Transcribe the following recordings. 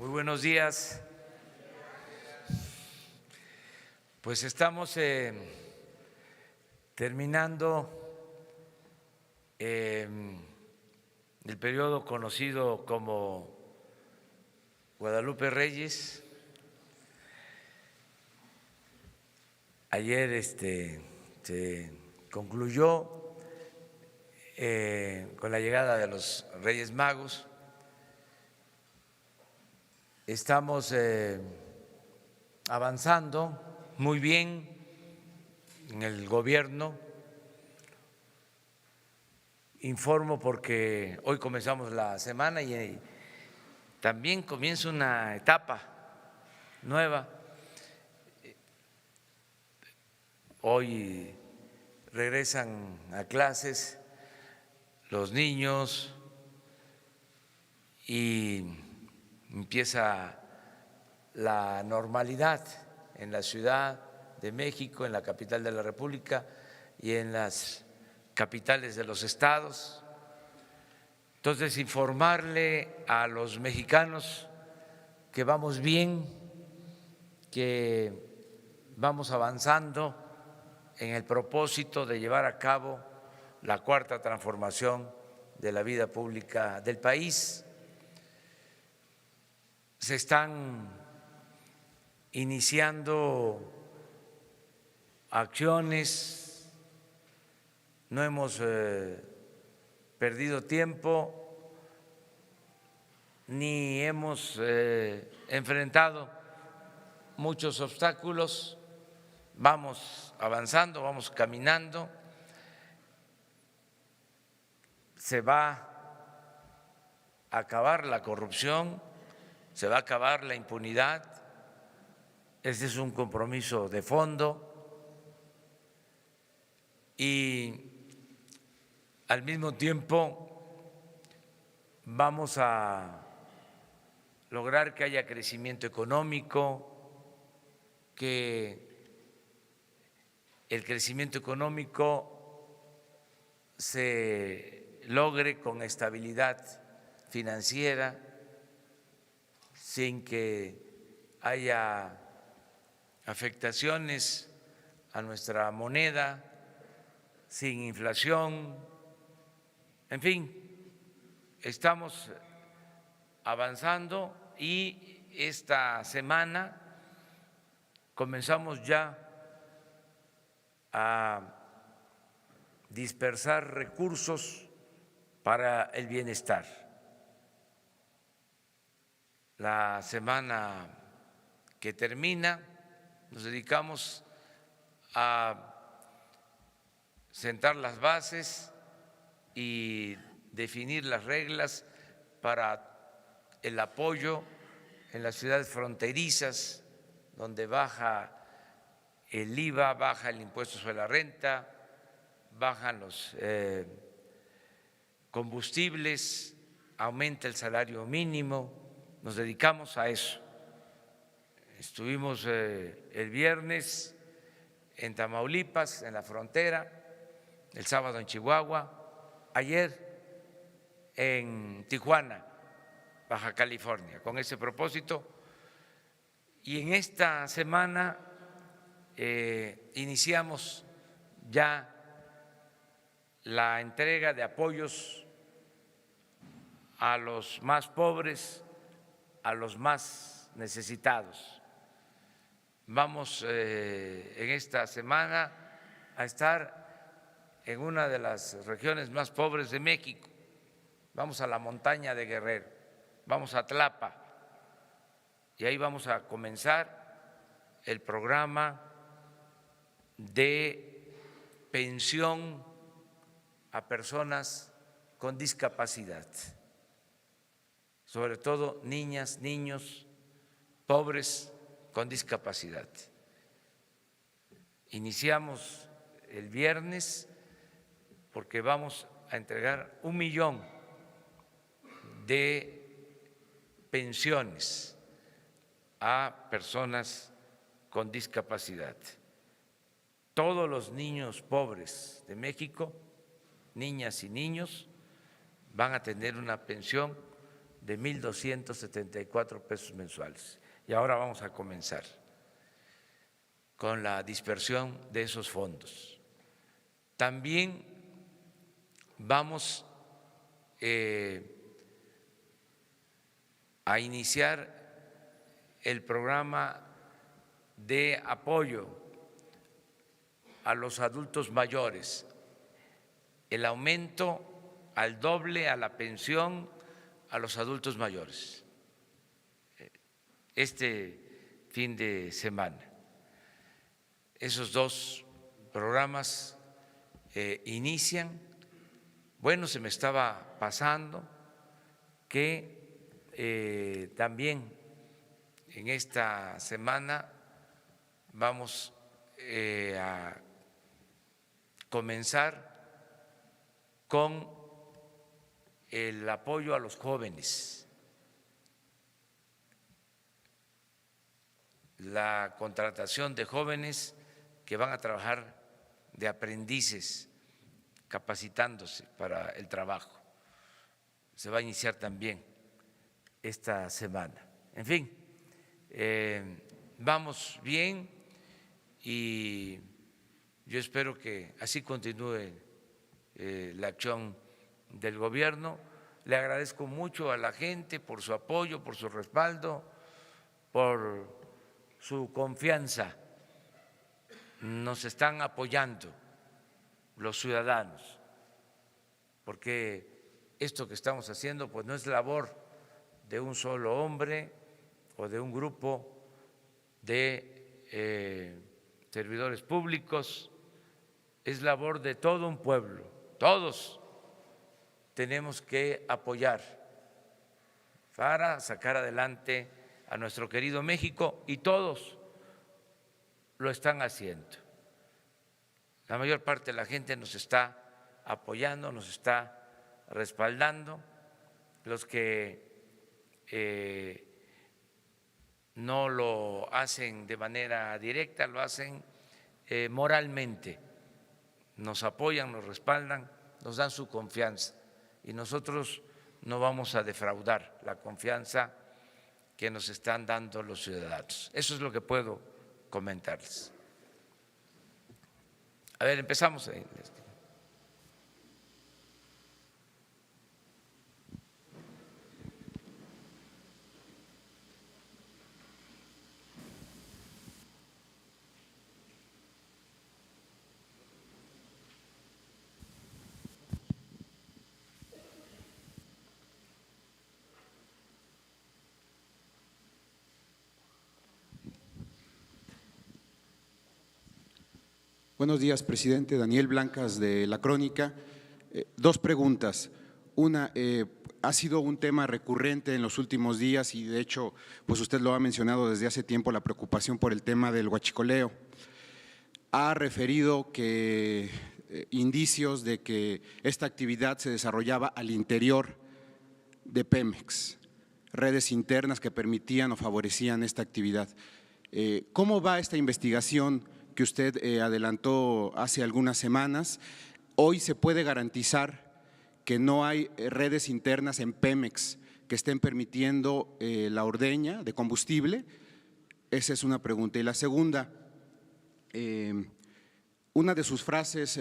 Muy buenos días. Pues estamos terminando el periodo conocido como Guadalupe Reyes. Ayer se concluyó con la llegada de los Reyes Magos. Estamos avanzando muy bien en el gobierno. Informo porque hoy comenzamos la semana y también comienza una etapa nueva. Hoy regresan a clases los niños y empieza la normalidad en la Ciudad de México, en la capital de la República y en las capitales de los estados. Entonces, informarle a los mexicanos que vamos bien, que vamos avanzando en el propósito de llevar a cabo la cuarta transformación de la vida pública del país. Se están iniciando acciones, no hemos perdido tiempo ni hemos enfrentado muchos obstáculos, vamos avanzando, vamos caminando. Se va a acabar la corrupción, se va a acabar la impunidad. Ese es un compromiso de fondo y al mismo tiempo vamos a lograr que haya crecimiento económico, que el crecimiento económico se logre con estabilidad financiera, sin que haya afectaciones a nuestra moneda, sin inflación. En fin, estamos avanzando y esta semana comenzamos ya a dispersar recursos para el bienestar. La semana que termina nos dedicamos a sentar las bases y definir las reglas para el apoyo en las ciudades fronterizas, donde baja el IVA, baja el impuesto sobre la renta, bajan los combustibles, aumenta el salario mínimo. Nos dedicamos a eso. Estuvimos el viernes en Tamaulipas, en la frontera, el sábado en Chihuahua, ayer en Tijuana, Baja California, con ese propósito. Y en esta semana iniciamos ya la entrega de apoyos a los más pobres, a los más necesitados. Vamos en esta semana a estar en una de las regiones más pobres de México. Vamos a la montaña de Guerrero, vamos a Tlapa y ahí vamos a comenzar el programa de pensión a personas con discapacidad, sobre todo niñas, niños, pobres con discapacidad. Iniciamos el viernes porque vamos a entregar 1 millón de pensiones a personas con discapacidad. Todos los niños pobres de México, niñas y niños, van a tener una pensión de 1.274 pesos mensuales. Y ahora vamos a comenzar con la dispersión de esos fondos. También vamos a iniciar el programa de apoyo a los adultos mayores, el aumento al doble a la pensión a los adultos mayores este fin de semana. Esos dos programas inician. Bueno, se me estaba pasando que también en esta semana vamos a comenzar con el apoyo a los jóvenes, la contratación de jóvenes que van a trabajar de aprendices, capacitándose para el trabajo. Se va a iniciar también esta semana. En fin, vamos bien y yo espero que así continúe la acción del gobierno. Le agradezco mucho a la gente por su apoyo, por su respaldo, por su confianza. Nos están apoyando los ciudadanos, porque esto que estamos haciendo pues no es labor de un solo hombre o de un grupo de servidores públicos, es labor de todo un pueblo. Todos tenemos que apoyar para sacar adelante a nuestro querido México y todos lo están haciendo. La mayor parte de la gente nos está apoyando, nos está respaldando. Los que no lo hacen de manera directa, lo hacen moralmente, nos apoyan, nos respaldan, nos dan su confianza y nosotros no vamos a defraudar la confianza que nos están dando los ciudadanos. Eso es lo que puedo comentarles. A ver, empezamos ahí. Buenos días, presidente. Daniel Blancas, de La Crónica. Dos preguntas. Una, ha sido un tema recurrente en los últimos días y de hecho, pues usted lo ha mencionado desde hace tiempo, la preocupación por el tema del huachicoleo. Ha referido que indicios de que esta actividad se desarrollaba al interior de Pemex, redes internas que permitían o favorecían esta actividad. ¿Cómo va esta investigación que usted adelantó hace algunas semanas? Hoy se puede garantizar que no hay redes internas en Pemex que estén permitiendo la ordeña de combustible. Esa es una pregunta. Y la segunda, una de sus frases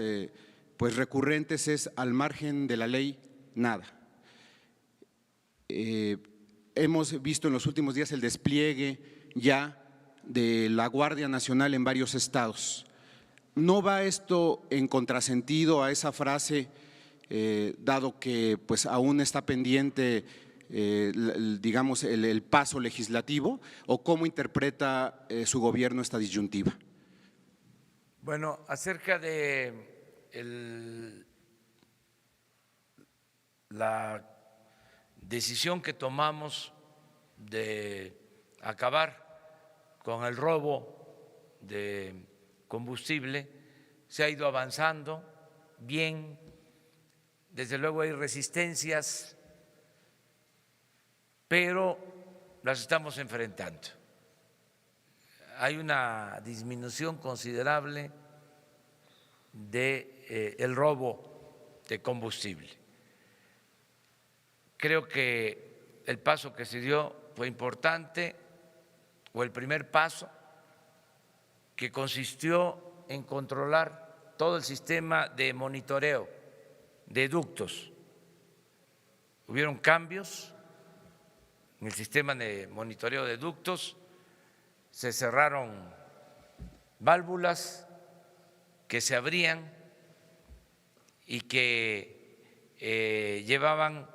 pues recurrentes es: al margen de la ley, nada. Hemos visto en los últimos días el despliegue ya de la Guardia Nacional en varios estados. ¿No va esto en contrasentido a esa frase, dado que pues aún está pendiente digamos el paso legislativo, o cómo interpreta su gobierno esta disyuntiva? Bueno, acerca de la decisión que tomamos de acabar con el robo de combustible, se ha ido avanzando bien. Desde luego hay resistencias, pero las estamos enfrentando. Hay una disminución considerable del robo de combustible. Creo que el paso que se dio fue importante, o el primer paso, que consistió en controlar todo el sistema de monitoreo de ductos. Hubieron cambios en el sistema de monitoreo de ductos, se cerraron válvulas que se abrían y que llevaban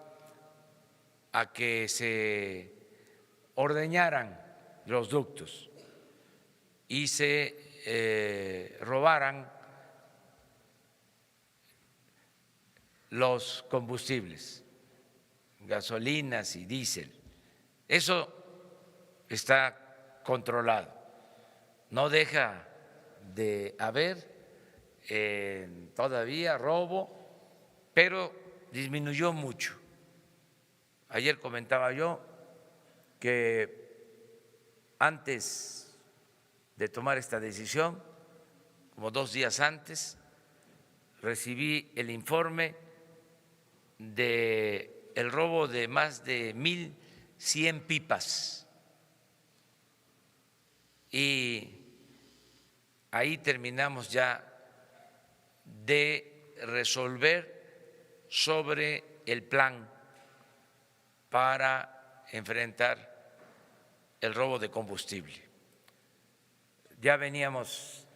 a que se ordeñaran los ductos y se robaran los combustibles, gasolinas y diésel. Eso está controlado. No deja de haber todavía robo, pero disminuyó mucho. Ayer comentaba yo que antes de tomar esta decisión, como 2 días antes, recibí el informe del robo de más de 1,100 pipas y ahí terminamos ya de resolver sobre el plan para enfrentar el robo de combustible. Ya veníamos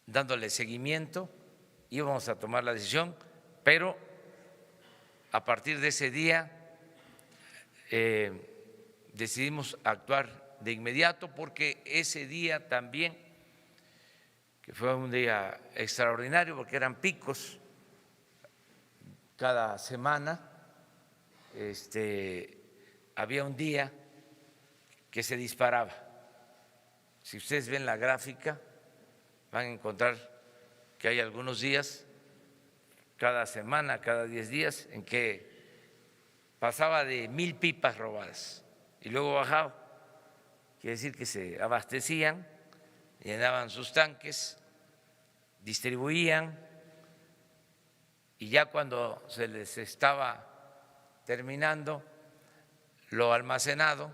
dándole seguimiento, íbamos a tomar la decisión, pero a partir de ese día decidimos actuar de inmediato, porque ese día también, que fue un día extraordinario porque eran picos cada semana, había un día que se disparaba. Si ustedes ven la gráfica, van a encontrar que hay algunos días, cada semana, cada 10 días, en que pasaba de 1,000 pipas robadas y luego bajaba. Quiere decir que se abastecían, llenaban sus tanques, distribuían, y ya cuando se les estaba terminando lo almacenado,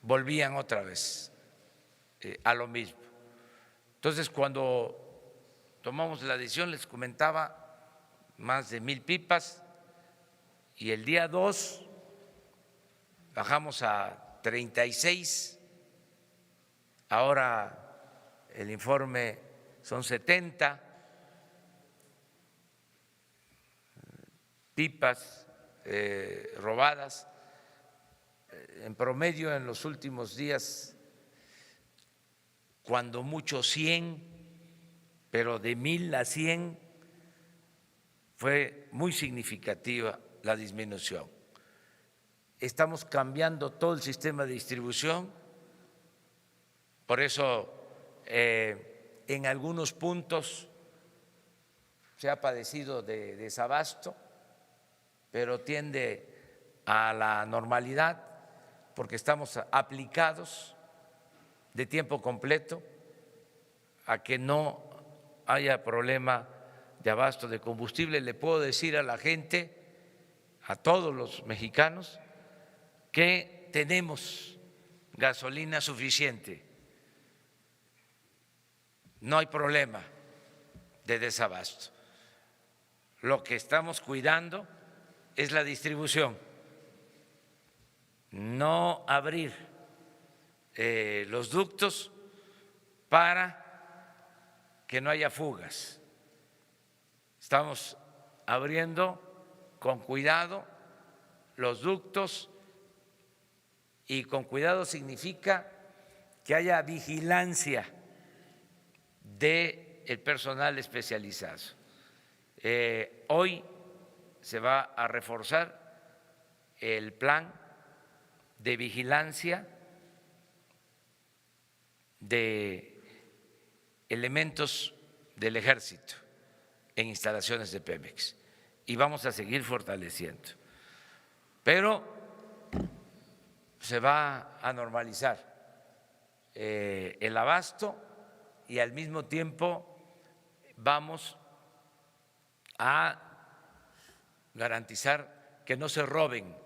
volvían otra vez a lo mismo. Entonces, cuando tomamos la decisión, les comentaba, más de 1,000 pipas, y el día 2 bajamos a 36, ahora el informe son 70 pipas robadas, en promedio en los últimos días, cuando mucho 100, pero de 1,000 a 100 fue muy significativa la disminución. Estamos cambiando todo el sistema de distribución, por eso en algunos puntos se ha padecido de desabasto, pero tiende a la normalidad porque estamos aplicados de tiempo completo a que no haya problema de abasto de combustible. Le puedo decir a la gente, a todos los mexicanos, que tenemos gasolina suficiente, no hay problema de desabasto. Lo que estamos cuidando es la distribución, no abrir los ductos para que no haya fugas. Estamos abriendo con cuidado los ductos, y con cuidado significa que haya vigilancia del personal especializado. Hoy se va a reforzar el plan de vigilancia de elementos del Ejército en instalaciones de Pemex, y vamos a seguir fortaleciendo. Pero se va a normalizar el abasto, y al mismo tiempo vamos a garantizar que no se roben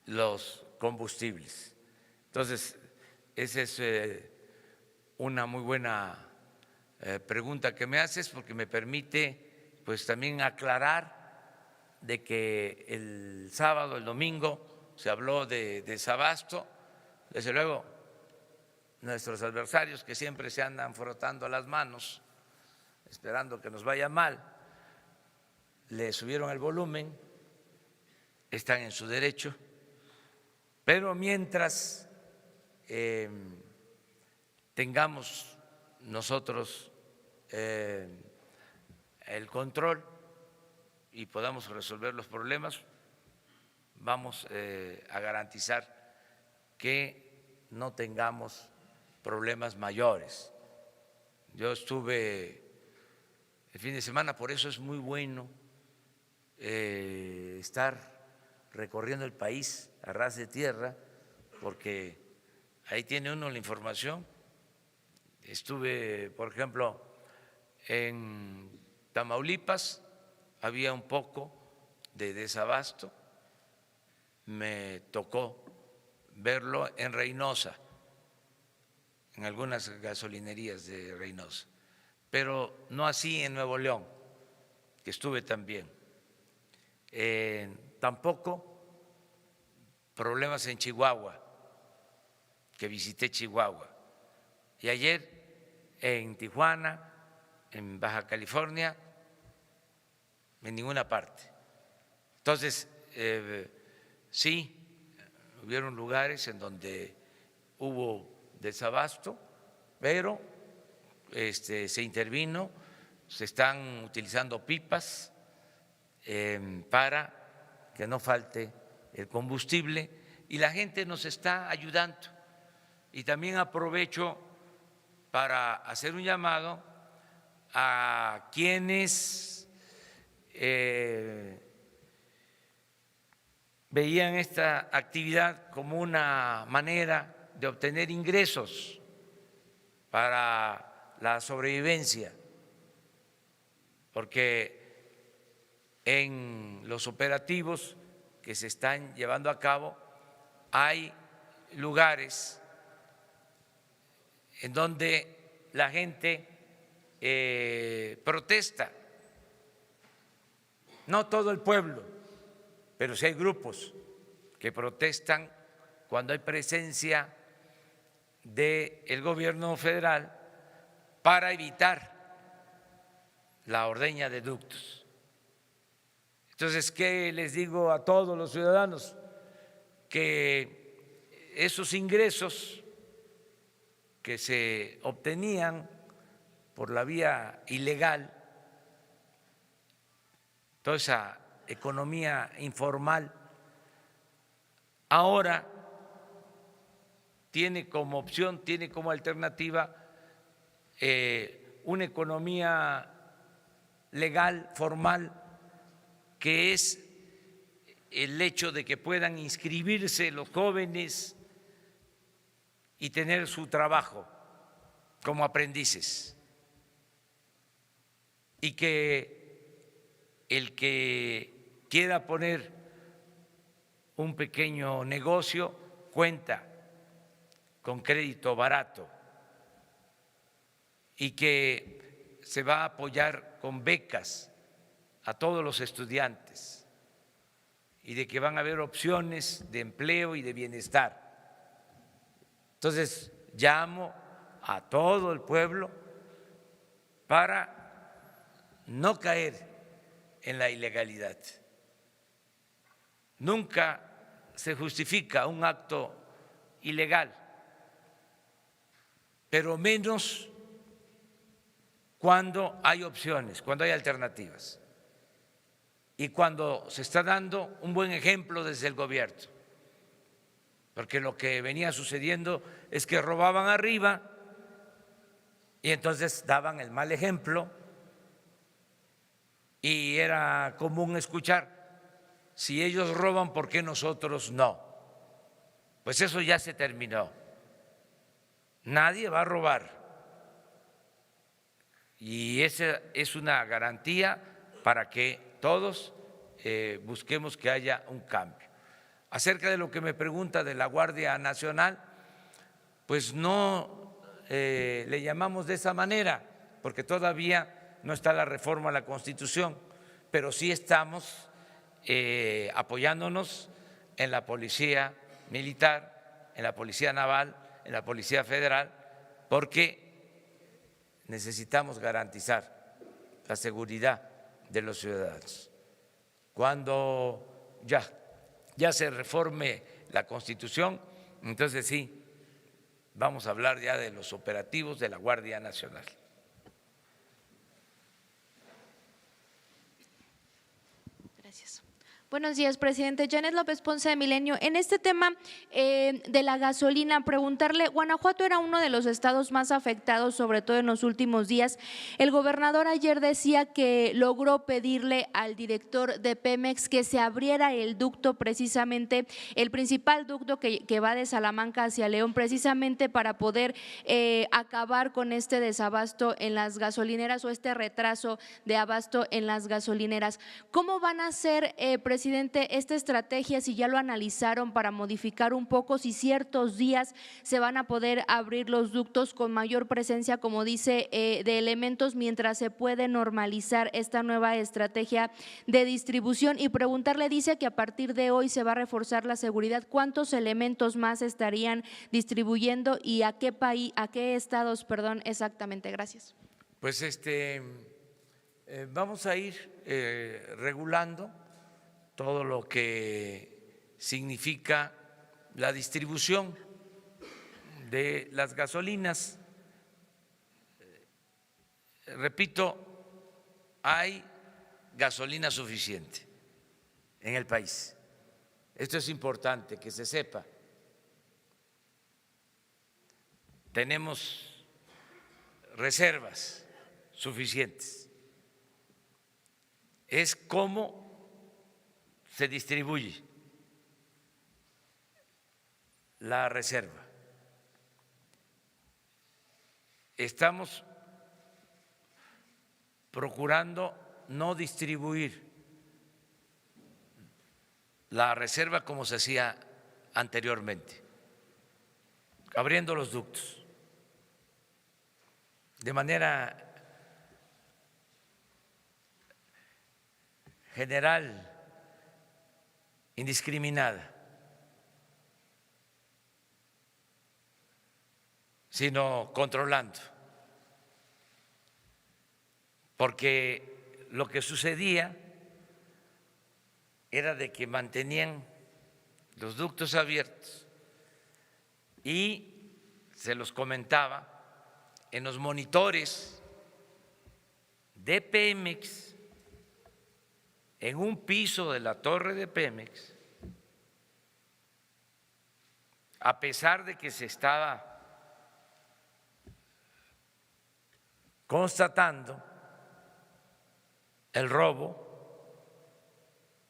los combustibles. Entonces, esa es una muy buena pregunta que me haces, porque me permite pues también aclarar de que el sábado, el domingo se habló de desabasto. Desde luego, nuestros adversarios, que siempre se andan frotando las manos esperando que nos vaya mal, le subieron el volumen, están en su derecho, pero mientras tengamos nosotros el control y podamos resolver los problemas, vamos a garantizar que no tengamos problemas mayores. Yo estuve el fin de semana, por eso es muy bueno estar recorriendo el país a ras de tierra, porque ahí tiene uno la información. Estuve, por ejemplo, en Tamaulipas, había un poco de desabasto, me tocó verlo en Reynosa, en algunas gasolinerías de Reynosa, pero no así en Nuevo León, que estuve también. Tampoco problemas en Chihuahua, que visité Chihuahua. Y ayer en Tijuana, en Baja California, en ninguna parte. Entonces, sí, hubieron lugares en donde hubo desabasto, pero se intervino, se están utilizando pipas para que no falte el combustible, y la gente nos está ayudando. Y también aprovecho para hacer un llamado a quienes veían esta actividad como una manera de obtener ingresos para la sobrevivencia, porque en los operativos que se están llevando a cabo hay lugares en donde la gente protesta, no todo el pueblo, pero sí hay grupos que protestan cuando hay presencia del gobierno federal para evitar la ordeña de ductos. Entonces, ¿qué les digo a todos los ciudadanos? Que esos ingresos que se obtenían por la vía ilegal, toda esa economía informal, ahora tiene como opción, tiene como alternativa una economía legal, formal, que es el hecho de que puedan inscribirse los jóvenes y tener su trabajo como aprendices, y que el que quiera poner un pequeño negocio cuenta con crédito barato, y que se va a apoyar con becas a todos los estudiantes, y de que van a haber opciones de empleo y de bienestar. Entonces, llamo a todo el pueblo para no caer en la ilegalidad. Nunca se justifica un acto ilegal, pero menos cuando hay opciones, cuando hay alternativas, y cuando se está dando un buen ejemplo desde el gobierno, porque lo que venía sucediendo es que robaban arriba y entonces daban el mal ejemplo, y era común escuchar: si ellos roban, ¿por qué nosotros no? Pues eso ya se terminó. Nadie va a robar, y esa es una garantía para que todos busquemos que haya un cambio. Acerca de lo que me pregunta de la Guardia Nacional, pues no le llamamos de esa manera, porque todavía no está la reforma a la Constitución, pero sí estamos apoyándonos en la Policía Militar, en la Policía Naval, en la Policía Federal, porque necesitamos garantizar la seguridad de los ciudadanos. Cuando ya se reforme la Constitución, entonces sí, vamos a hablar ya de los operativos de la Guardia Nacional. Gracias. Buenos días, presidente. Janet López Ponce de Milenio. En este tema de la gasolina, preguntarle, Guanajuato era uno de los estados más afectados, sobre todo en los últimos días. El gobernador ayer decía que logró pedirle al director de Pemex que se abriera el ducto, precisamente el principal ducto que va de Salamanca hacia León, precisamente para poder acabar con este desabasto en las gasolineras o este retraso de abasto en las gasolineras. ¿Cómo van a ser, presidente, esta estrategia, si ya lo analizaron para modificar un poco, si ciertos días se van a poder abrir los ductos con mayor presencia, como dice, de elementos, mientras se puede normalizar esta nueva estrategia de distribución? Y preguntarle, dice que a partir de hoy se va a reforzar la seguridad, ¿cuántos elementos más estarían distribuyendo y a qué estados, perdón, exactamente? Gracias. Pues vamos a ir regulando todo lo que significa la distribución de las gasolinas. Repito, hay gasolina suficiente en el país. Esto es importante que se sepa. Tenemos reservas suficientes. Es cómo se distribuye la reserva. Estamos procurando no distribuir la reserva como se hacía anteriormente, abriendo los ductos de manera general, indiscriminada, sino controlando, porque lo que sucedía era de que mantenían los ductos abiertos y se los comentaba en los monitores de Pemex, en un piso de la torre de Pemex, a pesar de que se estaba constatando el robo,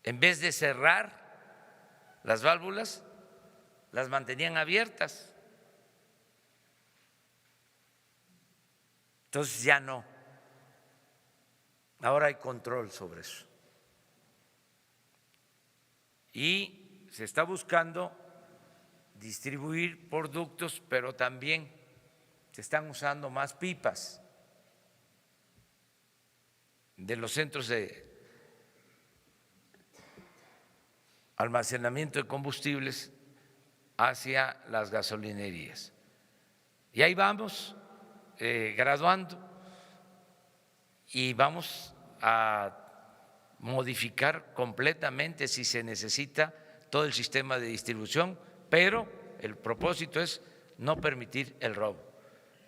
en vez de cerrar las válvulas, las mantenían abiertas. Entonces ya no, ahora hay control sobre eso. Y se está buscando distribuir por ductos, pero también se están usando más pipas de los centros de almacenamiento de combustibles hacia las gasolinerías. Y ahí vamos graduando y vamos a modificar completamente, si se necesita, todo el sistema de distribución, pero el propósito es no permitir el robo,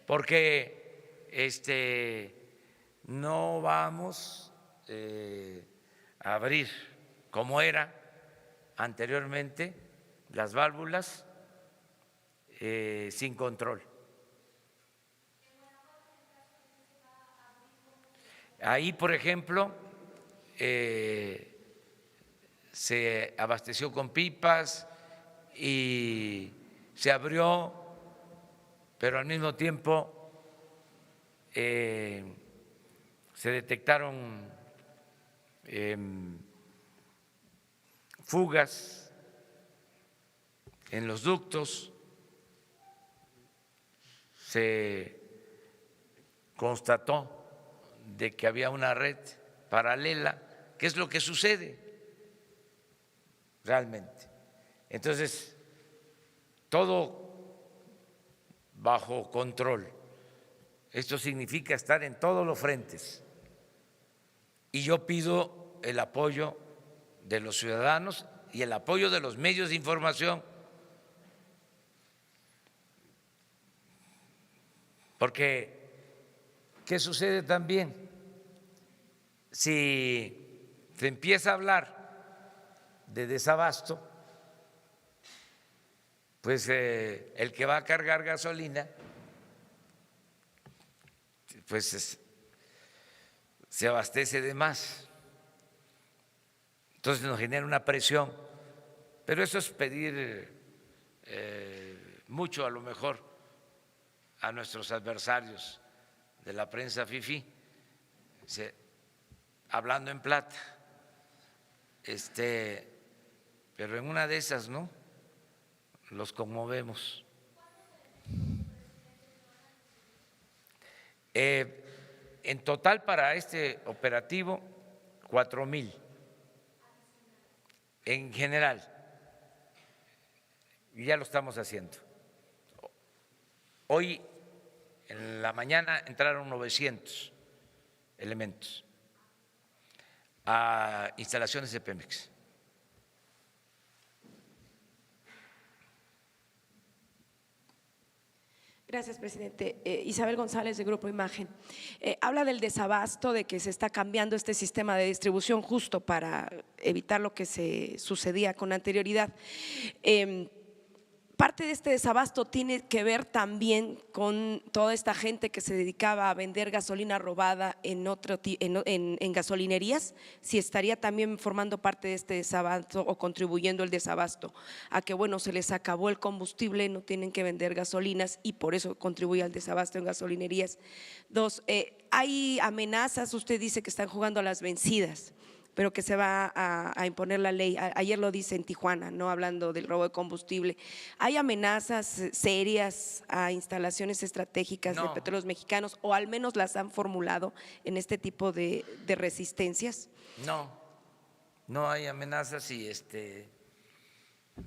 porque no vamos a abrir como era anteriormente las válvulas sin control. Ahí, por ejemplo, se abasteció con pipas y se abrió, pero al mismo tiempo se detectaron fugas en los ductos, se constató de que había una red paralela, que es lo que sucede realmente. Entonces, todo bajo control. Esto significa estar en todos los frentes. Y yo pido el apoyo de los ciudadanos y el apoyo de los medios de información, porque ¿qué sucede también? Si se empieza a hablar de desabasto, pues el que va a cargar gasolina pues se abastece de más. Entonces nos genera una presión, pero eso es pedir mucho a lo mejor a nuestros adversarios de la prensa fifí, hablando en plata, pero en una de esas, ¿no?, los conmovemos. En total para este operativo 4,000 en general, y ya lo estamos haciendo. Hoy en la mañana entraron 900 elementos a instalaciones de Pemex. Gracias, presidente. Isabel González, de Grupo Imagen. Habla del desabasto, de que se está cambiando este sistema de distribución justo para evitar lo que se sucedía con anterioridad. Parte de este desabasto tiene que ver también con toda esta gente que se dedicaba a vender gasolina robada en gasolinerías, si estaría también formando parte de este desabasto o contribuyendo el desabasto a que, bueno, se les acabó el combustible, no tienen que vender gasolinas y por eso contribuye al desabasto en gasolinerías. Dos, hay amenazas, usted dice que están jugando a las vencidas, pero que se va a imponer la ley. Ayer lo dice en Tijuana, no hablando del robo de combustible. ¿Hay amenazas serias a instalaciones estratégicas de Petróleos Mexicanos, o al menos las han formulado en este tipo de resistencias? No hay amenazas y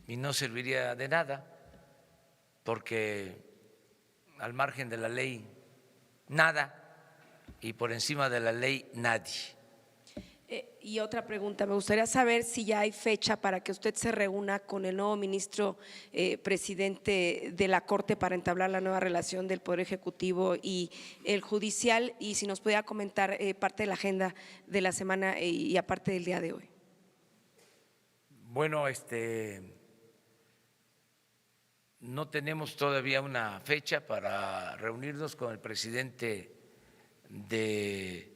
no serviría de nada, porque al margen de la ley nada y por encima de la ley nadie. Y otra pregunta, me gustaría saber si ya hay fecha para que usted se reúna con el nuevo ministro presidente de la Corte para entablar la nueva relación del Poder Ejecutivo y el Judicial, y si nos pudiera comentar parte de la agenda de la semana y aparte del día de hoy. Bueno, no tenemos todavía una fecha para reunirnos con el presidente de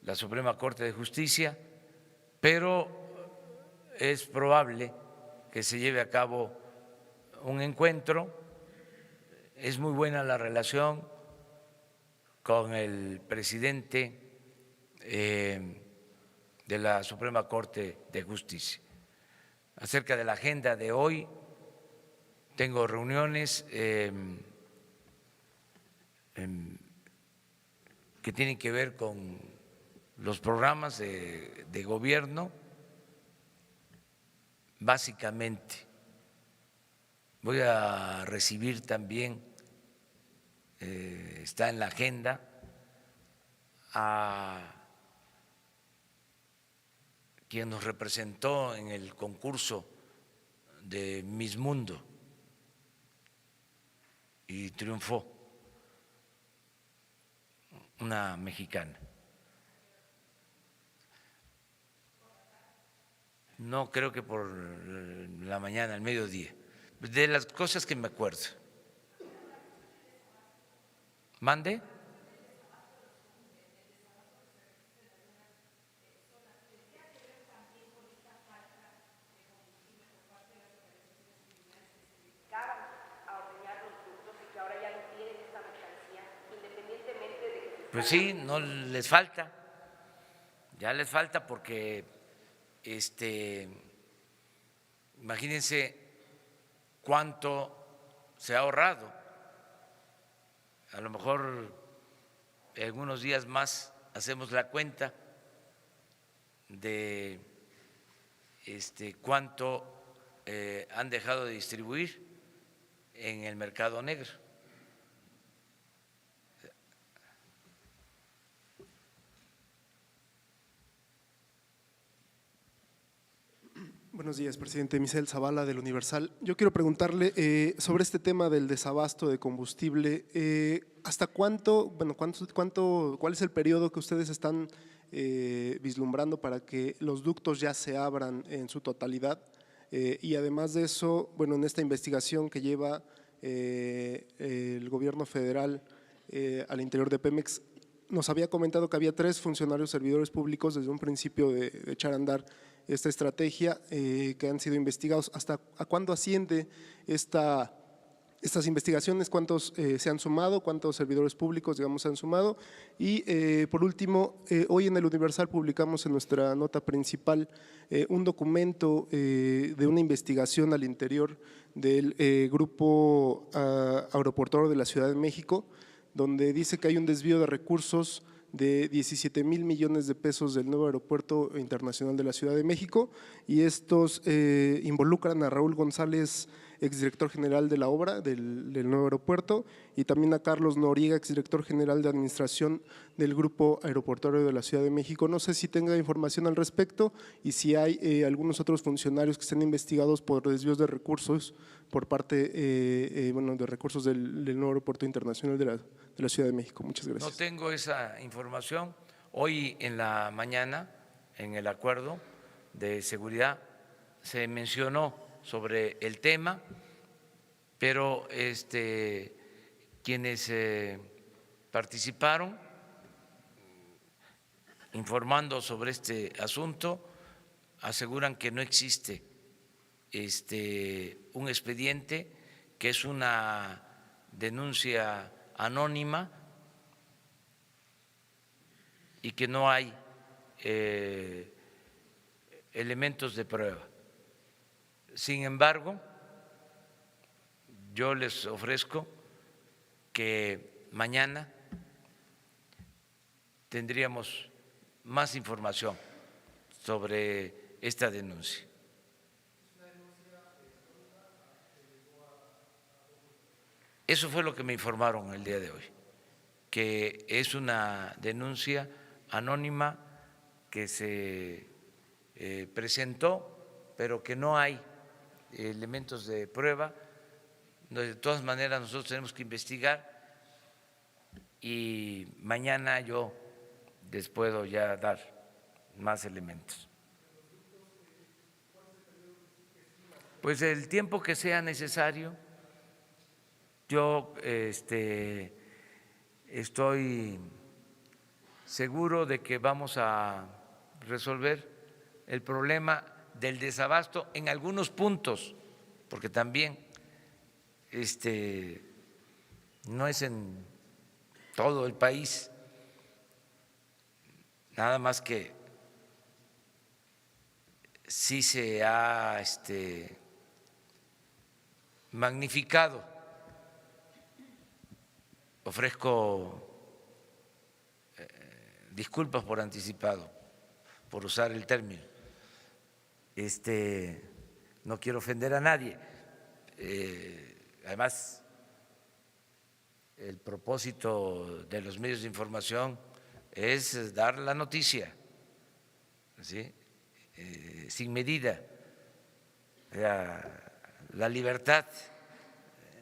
la Suprema Corte de Justicia, pero es probable que se lleve a cabo un encuentro. Es muy buena la relación con el presidente de la Suprema Corte de Justicia. Acerca de la agenda de hoy, tengo reuniones que tienen que ver con los programas de gobierno. Básicamente voy a recibir también, está en la agenda, a quien nos representó en el concurso de Miss Mundo y triunfó, una mexicana. No, creo que por la mañana, al mediodía, de las cosas que me acuerdo. ¿Mande? Pues sí, no les falta. Ya les falta porque imagínense cuánto se ha ahorrado. A lo mejor en unos días más hacemos la cuenta de cuánto han dejado de distribuir en el mercado negro. Buenos días, presidente. Misael Zavala, del Universal. Yo quiero preguntarle sobre este tema del desabasto de combustible. ¿Hasta cuánto, cuál es el periodo que ustedes están vislumbrando para que los ductos ya se abran en su totalidad? Y además de eso, bueno, en esta investigación que lleva el gobierno federal al interior de Pemex, nos había comentado que había 3 funcionarios servidores públicos desde un principio de echar a andar esta estrategia que han sido investigados. ¿Hasta a cuándo asciende estas investigaciones? ¿Cuántos se han sumado? ¿Cuántos servidores públicos, digamos, se han sumado? Y por último, hoy en el Universal publicamos en nuestra nota principal un documento de una investigación al interior del Grupo Aeroportuario de la Ciudad de México, donde dice que hay un desvío de recursos de 17,000 millones de pesos del nuevo Aeropuerto Internacional de la Ciudad de México, y estos involucran a Raúl González, exdirector general de la obra del nuevo aeropuerto, y también a Carlos Noriega, exdirector general de administración del Grupo Aeroportuario de la Ciudad de México. No sé si tenga información al respecto y si hay algunos otros funcionarios que estén investigados por desvíos de recursos por parte de recursos del nuevo Aeropuerto Internacional de la Ciudad de México. Muchas gracias. No tengo esa información. Hoy en la mañana, en el acuerdo de seguridad, se mencionó sobre el tema, pero quienes participaron informando sobre este asunto aseguran que no existe un expediente, que es una denuncia anónima y que no hay elementos de prueba. Sin embargo, yo les ofrezco que mañana tendríamos más información sobre esta denuncia. Eso fue lo que me informaron el día de hoy, que es una denuncia anónima que se presentó, pero que no hay elementos de prueba. De todas maneras, nosotros tenemos que investigar y mañana yo les puedo ya dar más elementos. Pues el tiempo que sea necesario. Yo estoy seguro de que vamos a resolver el problema del desabasto en algunos puntos, porque también no es en todo el país, nada más que sí se ha magnificado. Ofrezco disculpas por anticipado, por usar el término. No quiero ofender a nadie. Además, el propósito de los medios de información es dar la noticia, ¿sí? Sin medida. La libertad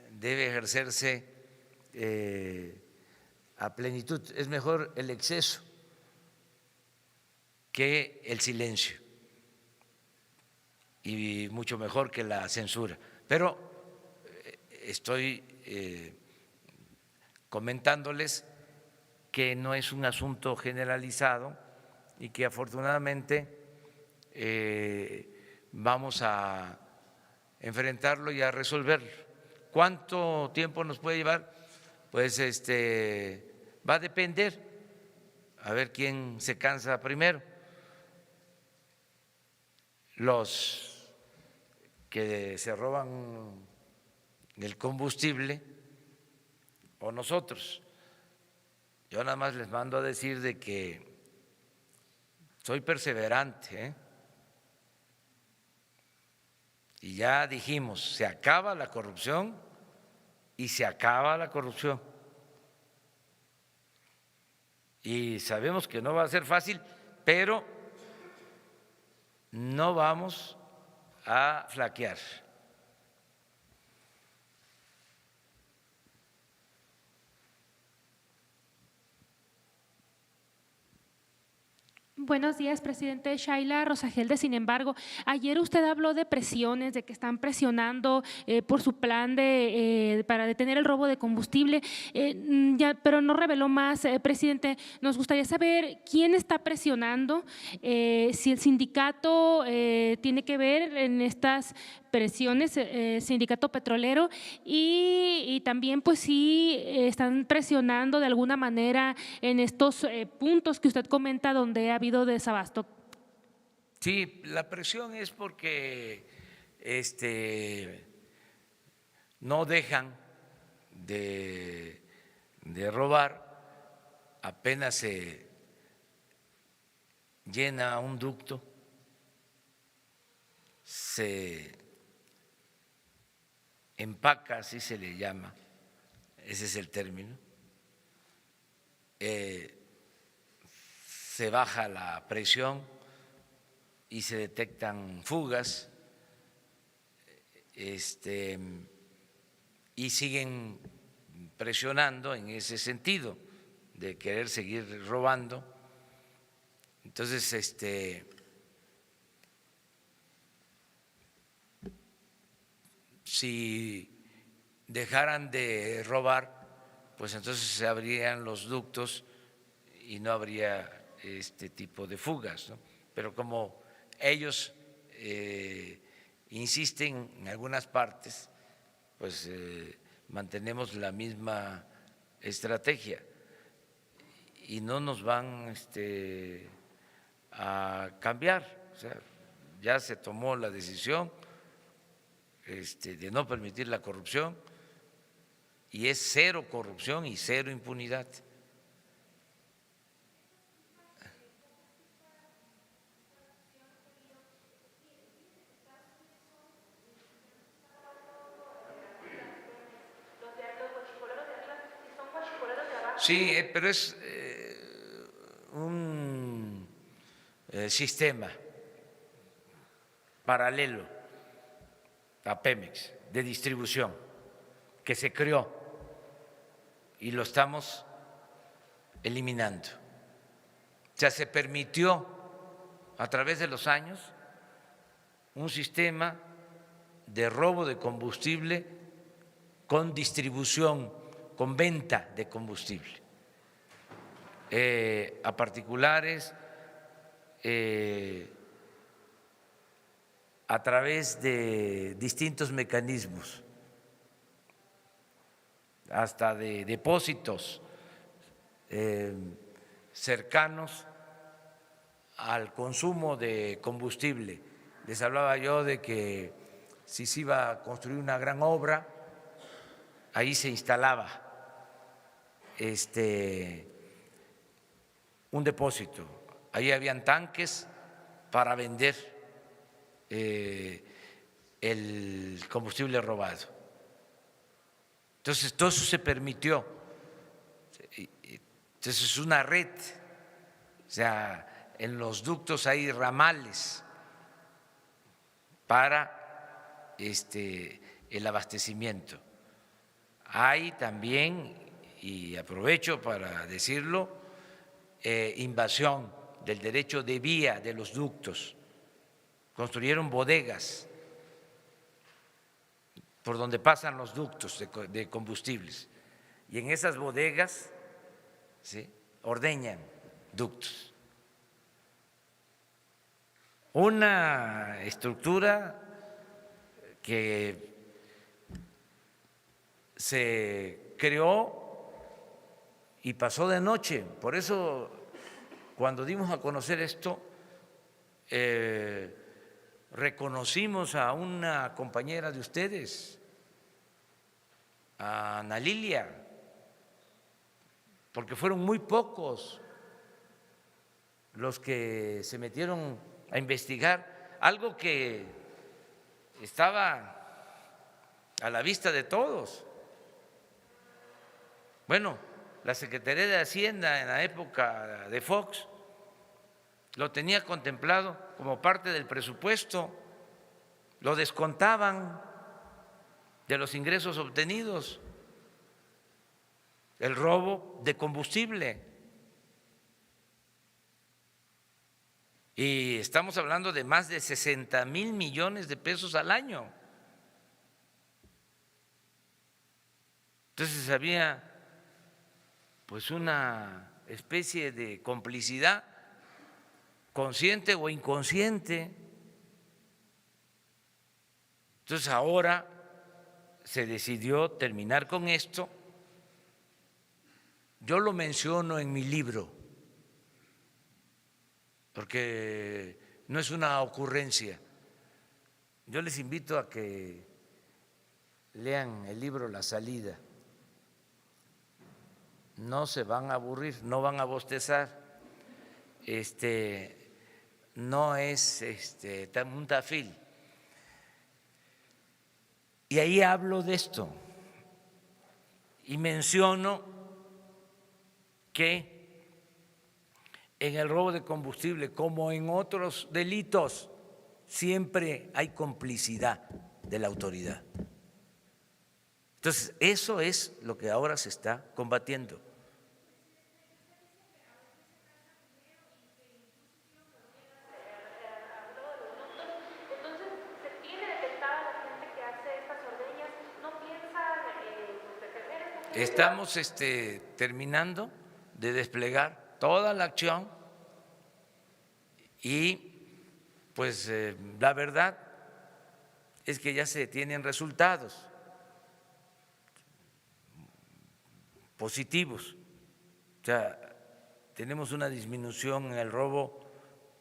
debe ejercerse a plenitud. Es mejor el exceso que el silencio y mucho mejor que la censura. Pero estoy comentándoles que no es un asunto generalizado y que afortunadamente vamos a enfrentarlo y a resolverlo. ¿Cuánto tiempo nos puede llevar? Pues va a depender, a ver quién se cansa primero. los que se roban el combustible o nosotros. Yo nada más les mando a decir de que soy perseverante, ¿eh? Y ya dijimos, se acaba la corrupción y se acaba la corrupción. Y sabemos que no va a ser fácil, pero no vamos a flaquear. Buenos días, presidente. Shaila Rosagelde. Sin embargo, ayer usted habló de presiones, de que están presionando por su plan para detener el robo de combustible, pero no reveló más, presidente. Nos gustaría saber quién está presionando, si el sindicato tiene que ver en estas presiones, sindicato petrolero, y también pues si están presionando de alguna manera en estos puntos que usted comenta donde ha habido desabasto. Sí, la presión es porque no dejan de robar, apenas se llena un ducto, se empaca, así se le llama, ese es el término, se baja la presión y se detectan fugas, y siguen presionando en ese sentido de querer seguir robando. Entonces, si dejaran de robar, pues entonces se abrirían los ductos y no habría este tipo de fugas, ¿no? Pero como ellos insisten en algunas partes, pues mantenemos la misma estrategia y no nos van a cambiar. O sea, ya se tomó la decisión de no permitir la corrupción y es cero corrupción y cero impunidad. Sí, pero es un sistema paralelo a Pemex de distribución que se creó y lo estamos eliminando. O sea, se permitió a través de los años un sistema de robo de combustible con distribución, con venta de combustible a particulares, a través de distintos mecanismos, hasta de depósitos cercanos al consumo de combustible. Les hablaba yo de que si se iba a construir una gran obra, ahí se instalaba un depósito, ahí habían tanques para vender el combustible robado. Entonces, todo eso se permitió. Entonces, es una red, o sea, en los ductos hay ramales para el abastecimiento. Hay también, y aprovecho para decirlo, invasión del derecho de vía de los ductos. Construyeron bodegas por donde pasan los ductos de combustibles y en esas bodegas, ¿sí?, ordeñan ductos. Una estructura que se creó y pasó de noche. Por eso, cuando dimos a conocer esto, reconocimos a una compañera de ustedes, a Ana Lilia, porque fueron muy pocos los que se metieron a investigar algo que estaba a la vista de todos. Bueno, la Secretaría de Hacienda en la época de Fox lo tenía contemplado como parte del presupuesto, lo descontaban de los ingresos obtenidos, el robo de combustible. Y estamos hablando de más de 60,000 millones de pesos al año. Entonces había pues una especie de complicidad, consciente o inconsciente. Entonces ahora se decidió terminar con esto. Yo lo menciono en mi libro, porque no es una ocurrencia. Yo les invito a que lean el libro La Salida. No se van a aburrir, no van a bostezar. No es un tafil. Y ahí hablo de esto y menciono que en el robo de combustible, como en otros delitos, siempre hay complicidad de la autoridad. Entonces, eso es lo que ahora se está combatiendo. Entonces, ¿se tiene detectada la gente que hace estas ordeñas? ¿No piensan detener esta gente? Estamos terminando de desplegar toda la acción y pues la verdad es que ya se tienen resultados positivos. O sea, tenemos una disminución en el robo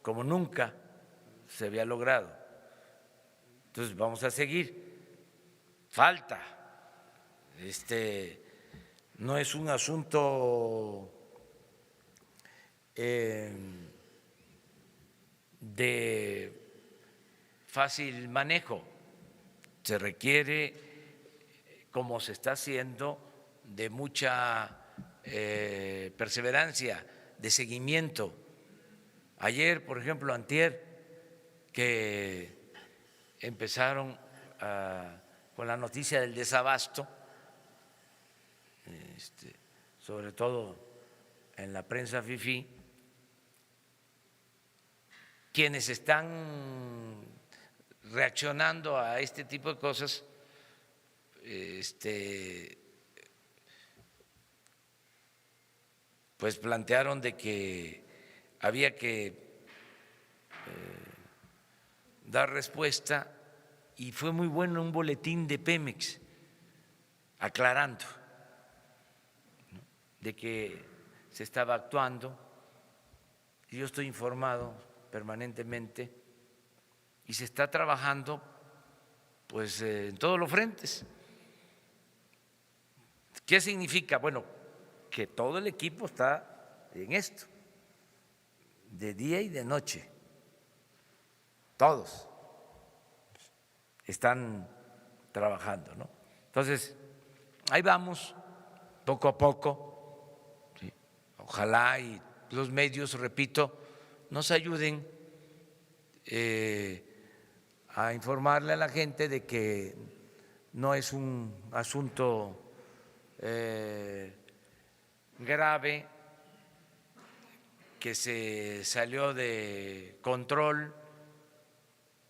como nunca se había logrado. Entonces vamos a seguir. Falta. No es un asunto de fácil manejo. Se requiere, como se está haciendo, de mucha perseverancia, de seguimiento. Ayer, por ejemplo, antier, que empezaron con la noticia del desabasto, sobre todo en la prensa fifí, quienes están reaccionando a este tipo de cosas, pues plantearon de que había que dar respuesta, y fue muy bueno un boletín de Pemex aclarando, ¿no?, de que se estaba actuando, y yo estoy informado permanentemente, y se está trabajando pues en todos los frentes. ¿Qué significa? Bueno, que todo el equipo está en esto, de día y de noche, todos están trabajando, ¿no? Entonces, ahí vamos, poco a poco, ¿sí? Ojalá y los medios, repito, nos ayuden a informarle a la gente de que no es un asunto grave, que se salió de control,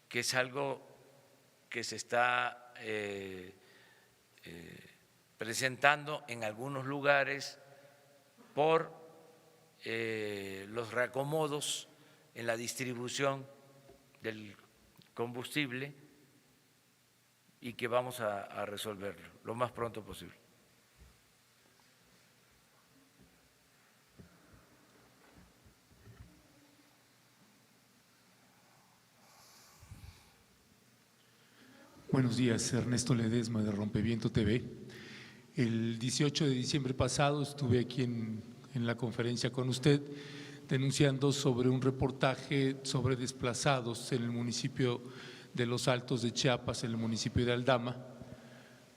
que es algo que se está presentando en algunos lugares por los reacomodos en la distribución del combustible, y que vamos a resolverlo lo más pronto posible. Buenos días, Ernesto Ledesma de Rompeviento TV. El 18 de diciembre pasado estuve aquí en la conferencia con usted denunciando sobre un reportaje sobre desplazados en el municipio de Los Altos de Chiapas, en el municipio de Aldama.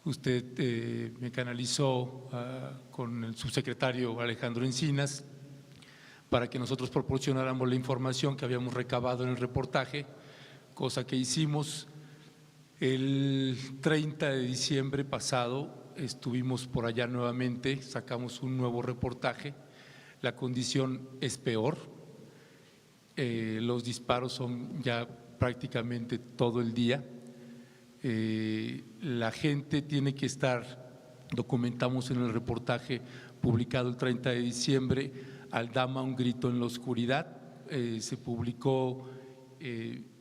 Usted me canalizó con el subsecretario Alejandro Encinas para que nosotros proporcionáramos la información que habíamos recabado en el reportaje, cosa que hicimos. El 30 de diciembre pasado estuvimos por allá nuevamente, sacamos un nuevo reportaje. La condición es peor, los disparos son ya prácticamente todo el día. La gente tiene que estar, documentamos en el reportaje publicado el 30 de diciembre, Aldama, un grito en la oscuridad. Se publicó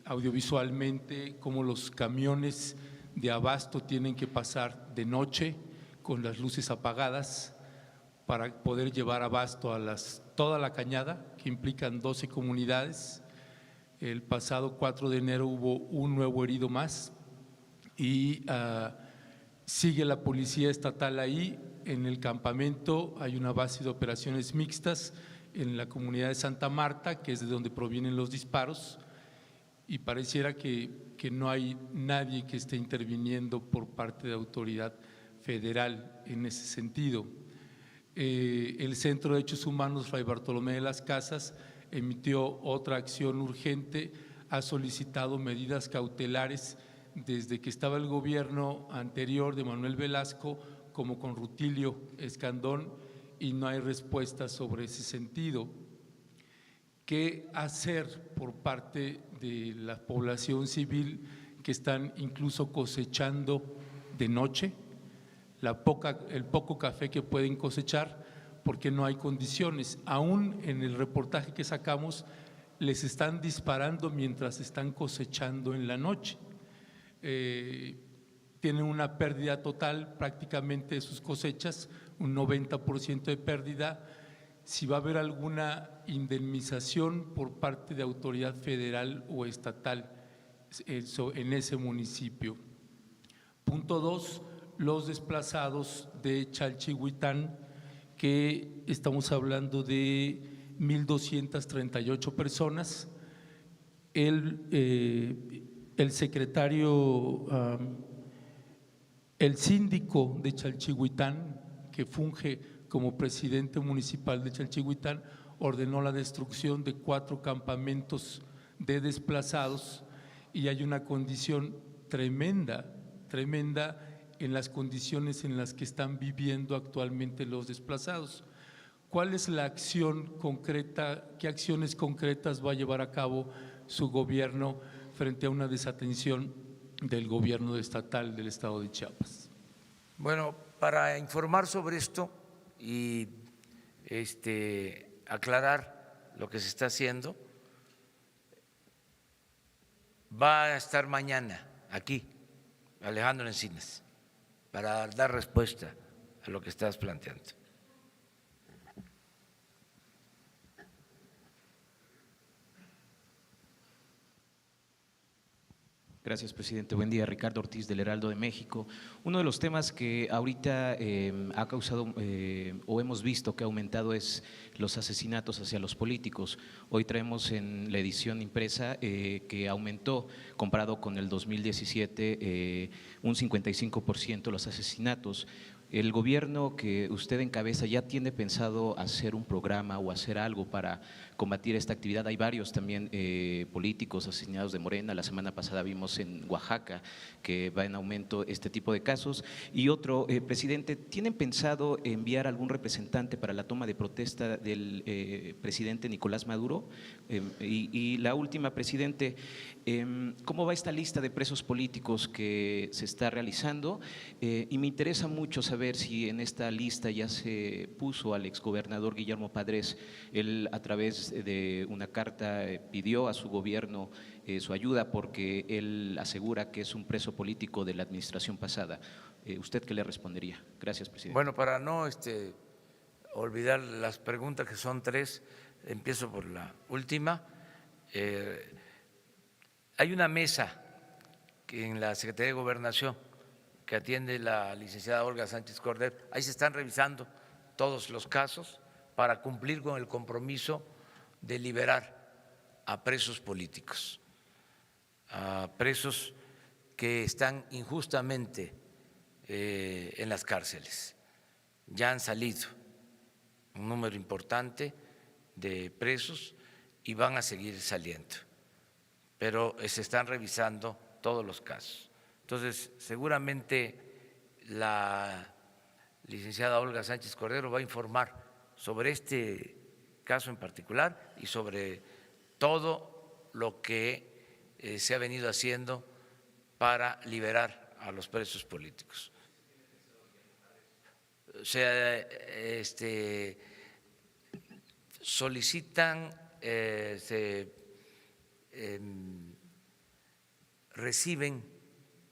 audiovisualmente cómo los camiones de abasto tienen que pasar de noche con las luces apagadas para poder llevar abasto a toda la cañada, que implican 12 comunidades. El pasado 4 de enero hubo un nuevo herido más y sigue la policía estatal ahí. En el campamento hay una base de operaciones mixtas en la comunidad de Santa Marta, que es de donde provienen los disparos, y pareciera que no hay nadie que esté interviniendo por parte de autoridad federal en ese sentido. El Centro de Derechos Humanos Fray Bartolomé de las Casas emitió otra acción urgente, ha solicitado medidas cautelares desde que estaba el gobierno anterior de Manuel Velasco, como con Rutilio Escandón, y no hay respuesta sobre ese sentido. ¿Qué hacer por parte de la población civil que están incluso cosechando de noche? El poco café que pueden cosechar, porque no hay condiciones. Aún en el reportaje que sacamos les están disparando mientras están cosechando en la noche. Tienen una pérdida total prácticamente de sus cosechas, un 90% de pérdida. Si va a haber alguna indemnización por parte de autoridad federal o estatal en ese municipio. Punto 2, los desplazados de Chalchihuitán, que estamos hablando de 1,238 personas. El secretario, el síndico de Chalchihuitán, que funge como presidente municipal de Chalchihuitán, ordenó la destrucción de 4 campamentos de desplazados, y hay una condición tremenda en las condiciones en las que están viviendo actualmente los desplazados. ¿Cuál es la acción concreta, qué acciones concretas va a llevar a cabo su gobierno frente a una desatención del gobierno estatal del estado de Chiapas? Bueno, para informar sobre esto y aclarar lo que se está haciendo, va a estar mañana aquí Alejandro Encinas para dar respuesta a lo que estás planteando. Gracias, presidente. Buen día, Ricardo Ortiz del Heraldo de México. Uno de los temas que ahorita ha causado o hemos visto que ha aumentado es los asesinatos hacia los políticos. Hoy traemos en la edición impresa que aumentó, comparado con el 2017, un 55% los asesinatos. ¿El gobierno que usted encabeza ya tiene pensado hacer un programa o hacer algo para combatir esta actividad? Hay varios también políticos asesinados de Morena. La semana pasada vimos en Oaxaca que va en aumento este tipo de casos. Y otro, presidente, ¿tienen pensado enviar algún representante para la toma de protesta del presidente Nicolás Maduro? Y la última, presidente, ¿cómo va esta lista de presos políticos que se está realizando? Y me interesa mucho saber si en esta lista ya se puso al exgobernador Guillermo Padres. Él, a través de una carta, pidió a su gobierno su ayuda porque él asegura que es un preso político de la administración pasada. ¿Usted qué le respondería? Gracias, presidente. Bueno, para no olvidar las preguntas, que son 3, empiezo por la última. Hay una mesa en la Secretaría de Gobernación, que atiende la licenciada Olga Sánchez Cordero. Ahí se están revisando todos los casos para cumplir con el compromiso de liberar a presos políticos, a presos que están injustamente en las cárceles. Ya han salido un número importante de presos y van a seguir saliendo, pero se están revisando todos los casos. Entonces, seguramente la licenciada Olga Sánchez Cordero va a informar sobre este caso en particular y sobre todo lo que se ha venido haciendo para liberar a los presos políticos. O sea, solicitan, reciben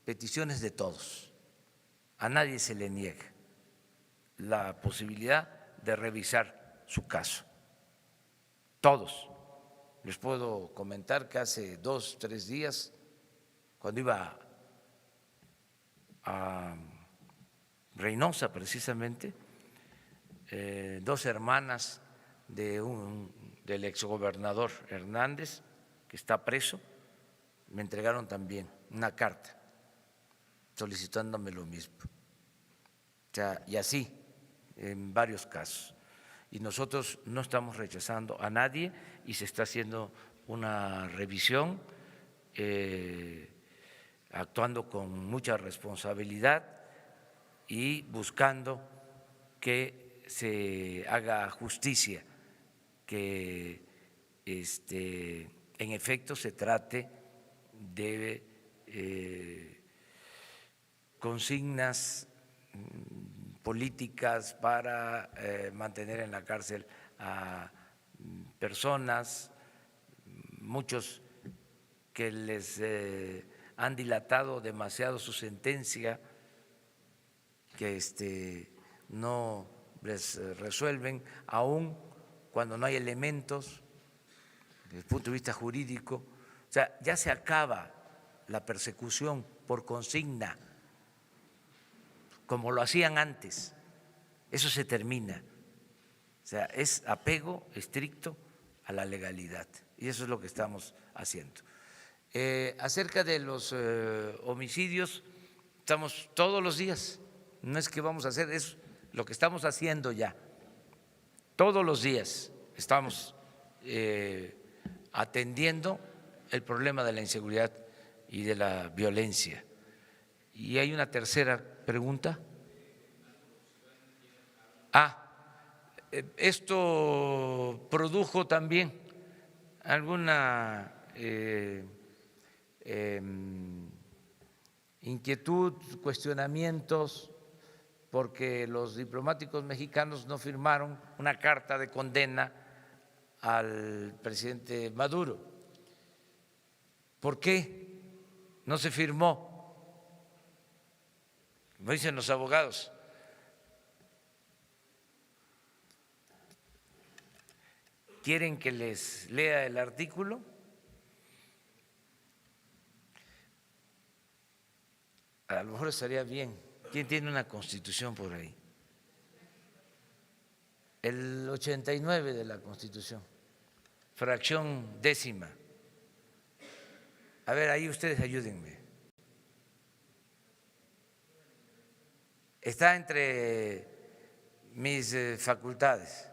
peticiones de todos. A nadie se le niega la posibilidad de revisar su caso. Todos. Les puedo comentar que hace 2 o 3 días, cuando iba a Reynosa precisamente, 2 hermanas del exgobernador Hernández, que está preso, me entregaron también una carta solicitándome lo mismo. O sea, y así en varios casos. Y nosotros no estamos rechazando a nadie y se está haciendo una revisión, actuando con mucha responsabilidad y buscando que se haga justicia, que en efecto se trate de consignas políticas para mantener en la cárcel a personas, muchos que les han dilatado demasiado su sentencia, que no les resuelven, aun cuando no hay elementos desde el punto de vista jurídico. O sea, ya se acaba la persecución por consigna, como lo hacían antes. Eso se termina. O sea, es apego estricto a la legalidad y eso es lo que estamos haciendo. Acerca de los homicidios, estamos todos los días, no es que vamos a hacer, es lo que estamos haciendo ya. Todos los días estamos atendiendo el problema de la inseguridad y de la violencia. Y hay una tercera pregunta. Esto produjo también alguna inquietud, cuestionamientos, porque los diplomáticos mexicanos no firmaron una carta de condena al presidente Maduro. ¿Por qué no se firmó? Como dicen los abogados, ¿quieren que les lea el artículo? A lo mejor estaría bien. ¿Quién tiene una constitución por ahí? El 89 de la Constitución, fracción 10ª. A ver, ahí ustedes ayúdenme. Está entre mis facultades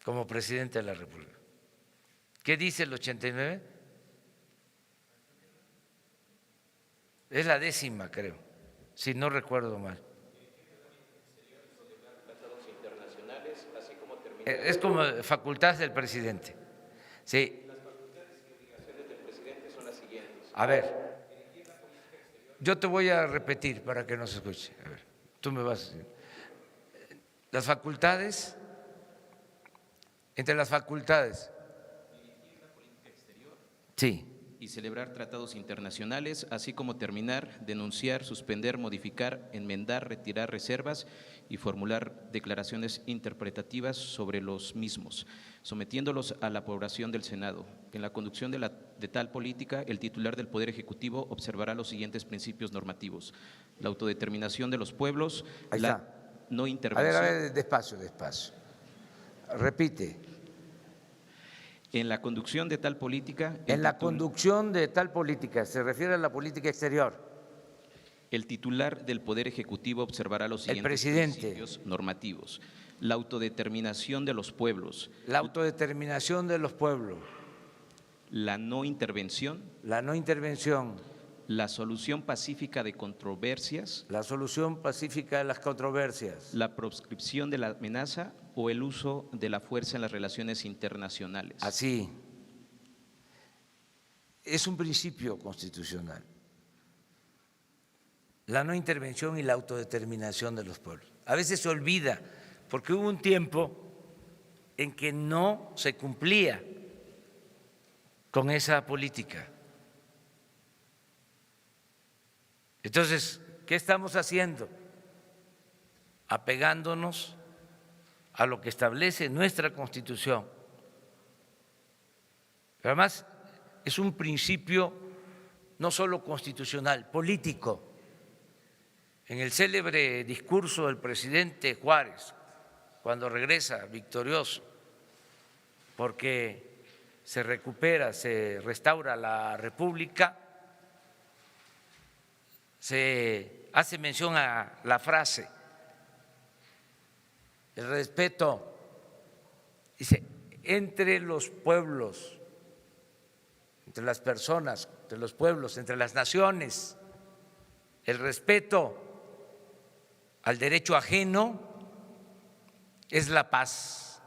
como presidente de la República. ¿Qué dice el 89? Es la 10ª, creo, si no recuerdo mal. Es como facultades del presidente. Sí. Las facultades y obligaciones del presidente son las siguientes. A ver, yo te voy a repetir para que no se escuche. A ver, tú me vas a decir. Las facultades, entre las facultades. Dirigir la política exterior. Sí. Y celebrar tratados internacionales, así como terminar, denunciar, suspender, modificar, enmendar, retirar reservas y formular declaraciones interpretativas sobre los mismos, sometiéndolos a la aprobación del Senado. En la conducción de la de tal política, el titular del Poder Ejecutivo observará los siguientes principios normativos: la autodeterminación de los pueblos, Ahí la está. no A intervención. ver, despacio, despacio. Repite. En la conducción de tal política, En la conducción de tal política, se refiere a la política exterior. el titular del Poder Ejecutivo observará los El siguientes presidente. principios normativos: la autodeterminación de los pueblos, La autodeterminación de los pueblos, la no intervención, la no intervención, la solución pacífica de controversias, la solución pacífica de las controversias, la proscripción de la amenaza o el uso de la fuerza en las relaciones internacionales. así. Es un principio constitucional. La no intervención y la autodeterminación de los pueblos. A veces se olvida, porque hubo un tiempo en que no se cumplía con esa política. Entonces, ¿qué estamos haciendo? Apegándonos a lo que establece nuestra Constitución. Pero además, es un principio no solo constitucional, político. En el célebre discurso del presidente Juárez, cuando regresa victorioso, porque se recupera, se restaura la República, se hace mención a la frase, el respeto, dice, entre los pueblos, entre las personas, entre los pueblos, entre las naciones, el respeto al derecho ajeno es la paz.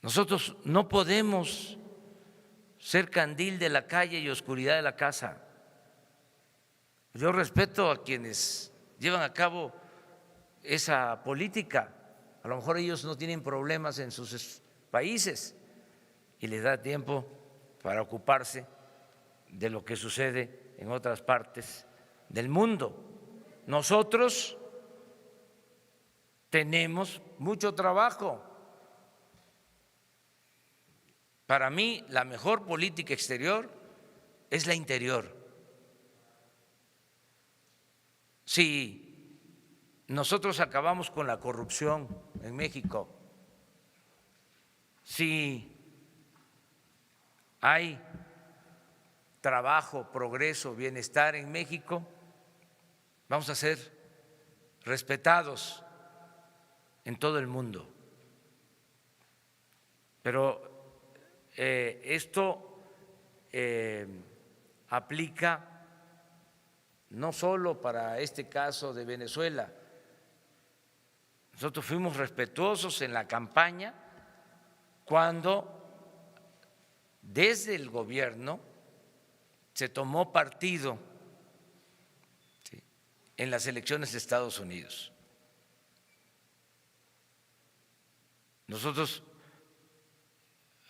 Nosotros no podemos ser candil de la calle y oscuridad de la casa. Yo respeto a quienes llevan a cabo esa política. A lo mejor ellos no tienen problemas en sus países y les da tiempo para ocuparse de lo que sucede en otras partes del mundo. Nosotros tenemos mucho trabajo. Para mí, la mejor política exterior es la interior. Si nosotros acabamos con la corrupción en México, si hay trabajo, progreso, bienestar en México, vamos a ser respetados en todo el mundo. Pero esto aplica no solo para este caso de Venezuela. Nosotros fuimos respetuosos en la campaña cuando desde el gobierno se tomó partido en las elecciones de Estados Unidos. Nosotros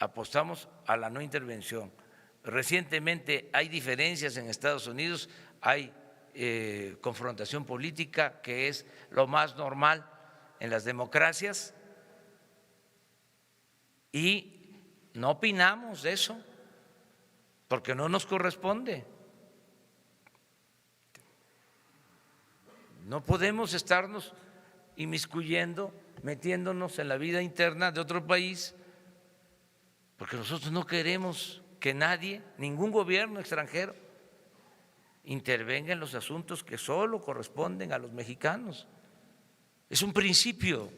apostamos a la no intervención. Recientemente hay diferencias en Estados Unidos, hay confrontación política, que es lo más normal en las democracias, y no opinamos de eso porque no nos corresponde. No podemos estarnos inmiscuyendo, metiéndonos en la vida interna de otro país, porque nosotros no queremos que nadie, ningún gobierno extranjero, intervenga en los asuntos que solo corresponden a los mexicanos. Es un principio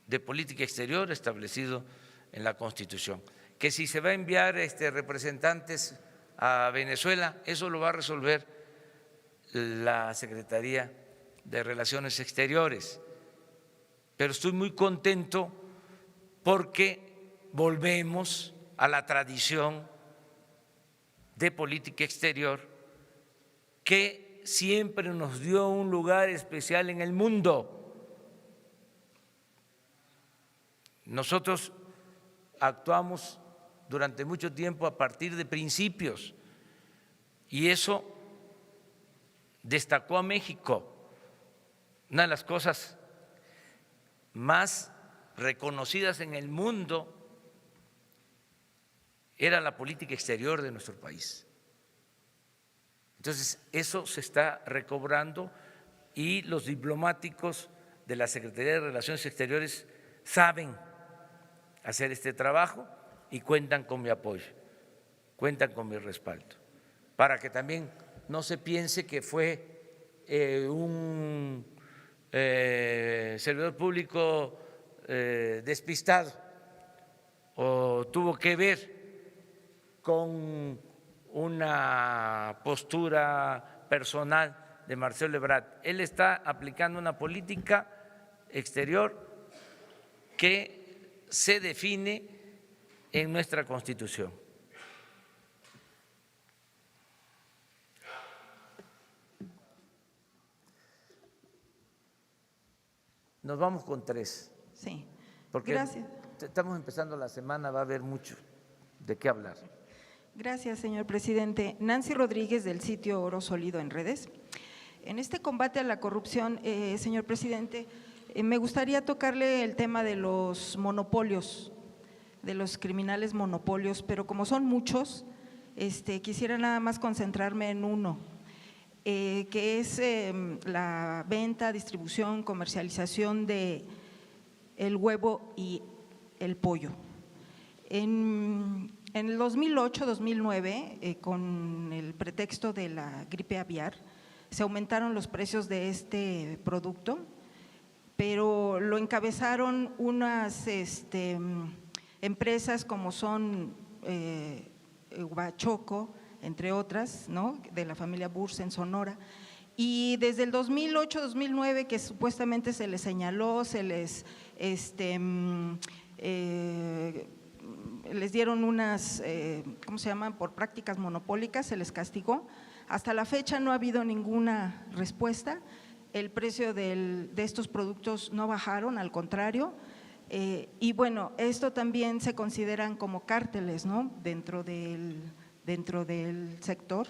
de política exterior establecido en la Constitución. Que si se va a enviar representantes a Venezuela, eso lo va a resolver la Secretaría de Relaciones Exteriores. Pero estoy muy contento porque volvemos a la tradición de política exterior que siempre nos dio un lugar especial en el mundo. Nosotros actuamos durante mucho tiempo a partir de principios y eso destacó a México. Una de las cosas más reconocidas en el mundo era la política exterior de nuestro país. Entonces, eso se está recobrando y los diplomáticos de la Secretaría de Relaciones Exteriores saben hacer este trabajo y cuentan con mi apoyo, cuentan con mi respaldo, para que también no se piense que fue un servidor público despistado o tuvo que ver con una postura personal de Marcelo Ebrard. Él está aplicando una política exterior que se define en nuestra Constitución. Nos vamos con 3. Sí. Porque Gracias. Estamos empezando la semana, va a haber mucho de qué hablar. Gracias, señor presidente. Nancy Rodríguez, del sitio Oro Sólido en Redes. En este combate a la corrupción, señor presidente, me gustaría tocarle el tema de los monopolios, de los criminales monopolios, pero como son muchos, quisiera nada más concentrarme en uno, que es la venta, distribución, comercialización de el huevo y el pollo. En el 2008-2009, con el pretexto de la gripe aviar, se aumentaron los precios de este producto, pero lo encabezaron unas empresas como son Huachoco, entre otras, ¿no?, de la familia Burs en Sonora. Y desde el 2008-2009, que supuestamente se les señaló, se les les dieron unas, ¿cómo se llaman?, por prácticas monopólicas, se les castigó. Hasta la fecha no ha habido ninguna respuesta. El precio de estos productos no bajaron, al contrario. Y bueno, esto también se consideran como cárteles, ¿no?, dentro del sector.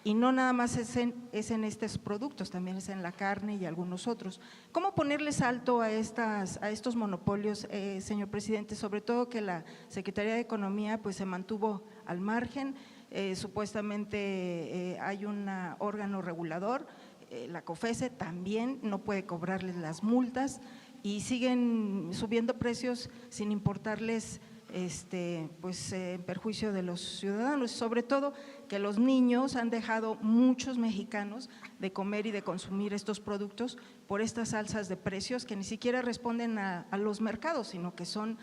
Y no nada más es en estos productos, también es en la carne y algunos otros. ¿Cómo ponerles alto a estos monopolios, señor presidente? Sobre todo que la Secretaría de Economía pues se mantuvo al margen, supuestamente hay un órgano regulador, la COFECE también no puede cobrarles las multas y siguen subiendo precios sin importarles pues en perjuicio de los ciudadanos, sobre todo que los niños han dejado muchos mexicanos de comer y de consumir estos productos por estas alzas de precios que ni siquiera responden a los mercados, sino que son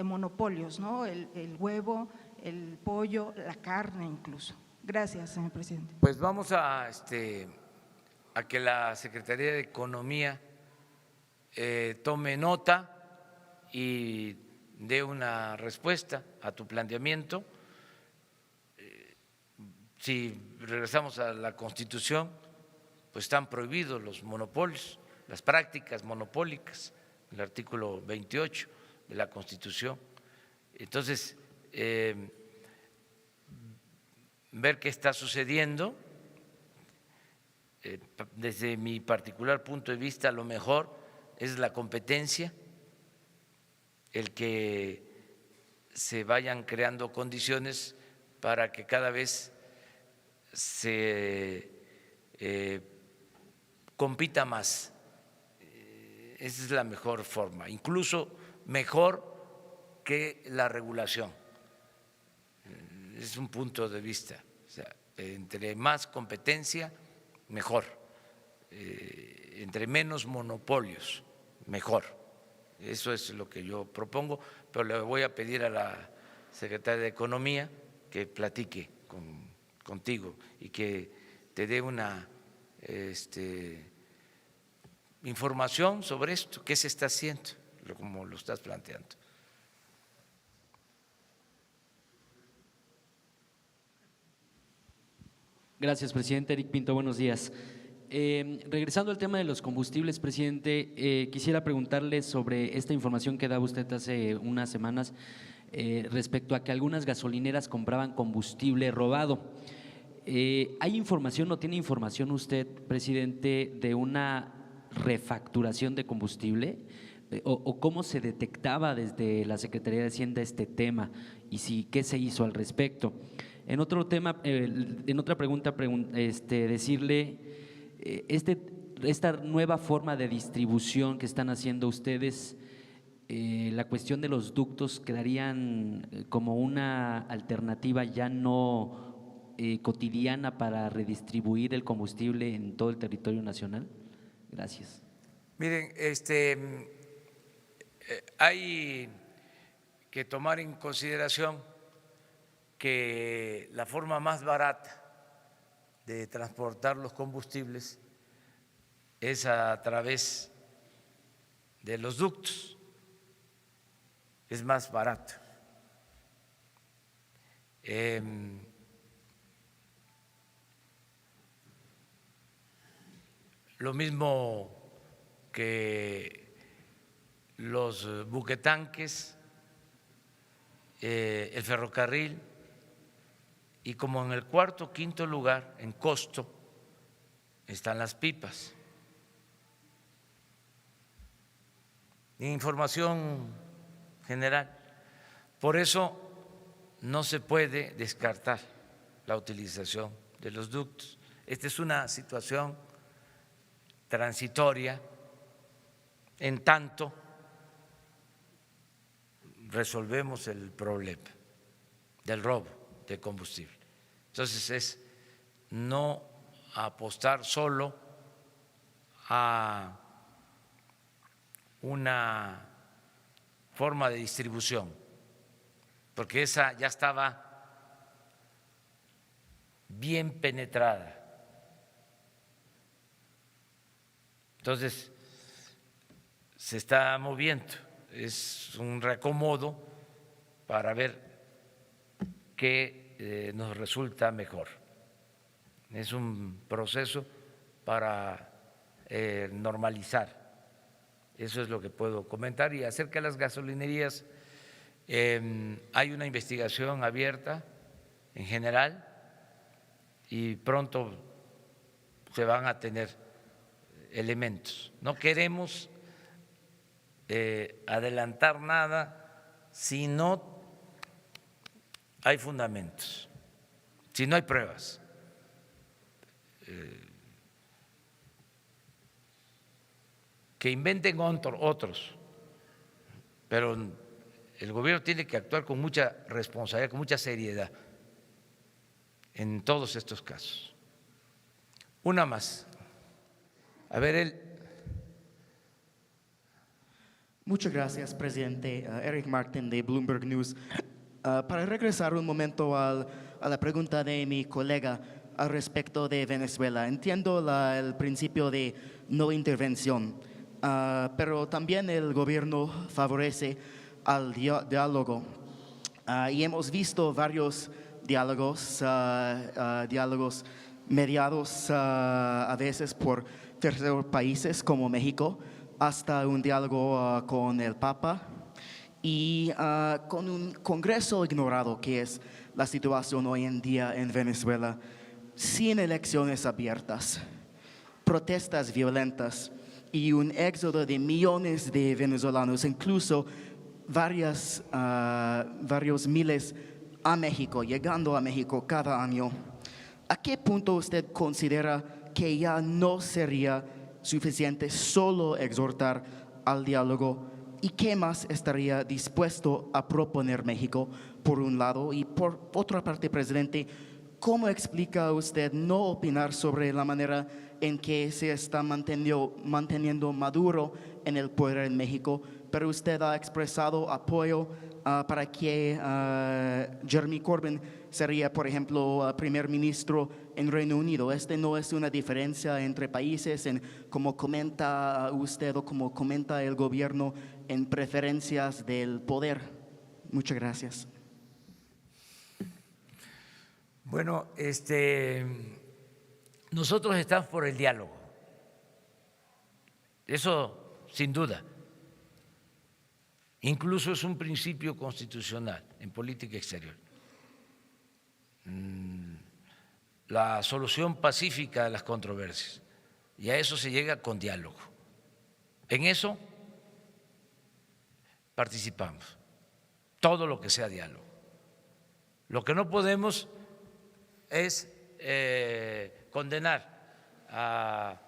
monopolios, ¿no? El huevo, el pollo, la carne incluso. Gracias, señor presidente. Pues vamos a que la Secretaría de Economía tome nota y dé una respuesta a tu planteamiento. Si regresamos a la Constitución, pues están prohibidos los monopolios, las prácticas monopólicas, el artículo 28 de la Constitución. Entonces, ver qué está sucediendo. Desde mi particular punto de vista, lo mejor es la competencia, el que se vayan creando condiciones para que cada vez se compita más. Esa es la mejor forma, incluso mejor que la regulación. Es un punto de vista, o sea, entre más competencia, mejor, entre menos monopolios, mejor. Eso es lo que yo propongo, pero le voy a pedir a la Secretaria de Economía que platique contigo y que te dé una información sobre esto, qué se está haciendo, como lo estás planteando. Gracias, presidente. Eric Pinto, buenos días. Regresando al tema de los combustibles, presidente, quisiera preguntarle sobre esta información que daba usted hace unas semanas respecto a que algunas gasolineras compraban combustible robado. ¿Hay información o tiene información usted, presidente, de una refacturación de combustible? ¿O cómo se detectaba desde la Secretaría de Hacienda este tema? y si qué se hizo al respecto. En otro tema, en otra pregunta, decirle, esta nueva forma de distribución que están haciendo ustedes, la cuestión de los ductos quedarían como una alternativa ya no cotidiana para redistribuir el combustible en todo el territorio nacional. Gracias. Miren, hay que tomar en consideración que la forma más barata de transportar los combustibles es a través de los ductos, es más barato. Lo mismo que los buquetanques, el ferrocarril, y como en el cuarto o quinto lugar en costo están las pipas. Información general. Por eso no se puede descartar la utilización de los ductos. Esta es una situación transitoria en tanto resolvemos el problema del robo de combustible. Entonces es no apostar solo a una forma de distribución, porque esa ya estaba bien penetrada. Entonces se está moviendo, es un reacomodo para ver qué nos resulta mejor. Es un proceso para normalizar. Eso es lo que puedo comentar. Y acerca de las gasolinerías, hay una investigación abierta en general y pronto se van a tener elementos. No queremos adelantar nada si no hay fundamentos, si no hay pruebas. Que inventen otros, pero el gobierno tiene que actuar con mucha responsabilidad, con mucha seriedad en todos estos casos. Una más. A ver, Muchas gracias, presidente. Eric Martin de Bloomberg News. Para regresar un momento a la pregunta de mi colega al respecto de Venezuela, entiendo el principio de no intervención, pero también el gobierno favorece al diálogo y hemos visto varios diálogos mediados a veces por terceros países como México, hasta un diálogo con el Papa y con un Congreso ignorado, que es la situación hoy en día en Venezuela, sin elecciones abiertas, protestas violentas y un éxodo de millones de venezolanos, incluso varios miles a México, llegando a México cada año. ¿A qué punto usted considera que ya no sería suficiente solo exhortar al diálogo y qué más estaría dispuesto a proponer México, por un lado? Y por otra parte, presidente, ¿cómo explica usted no opinar sobre la manera en que se está manteniendo Maduro en el poder en México, pero usted ha expresado apoyo para que Jeremy Corbyn sería, por ejemplo, primer ministro en Reino Unido? ¿Este no es una diferencia entre países en cómo comenta usted o cómo comenta el gobierno en preferencias del poder? Muchas gracias. Bueno, nosotros estamos por el diálogo, eso sin duda. Incluso es un principio constitucional en política exterior. La solución pacífica de las controversias, y a eso se llega con diálogo. En eso participamos, todo lo que sea diálogo. Lo que no podemos es condenar a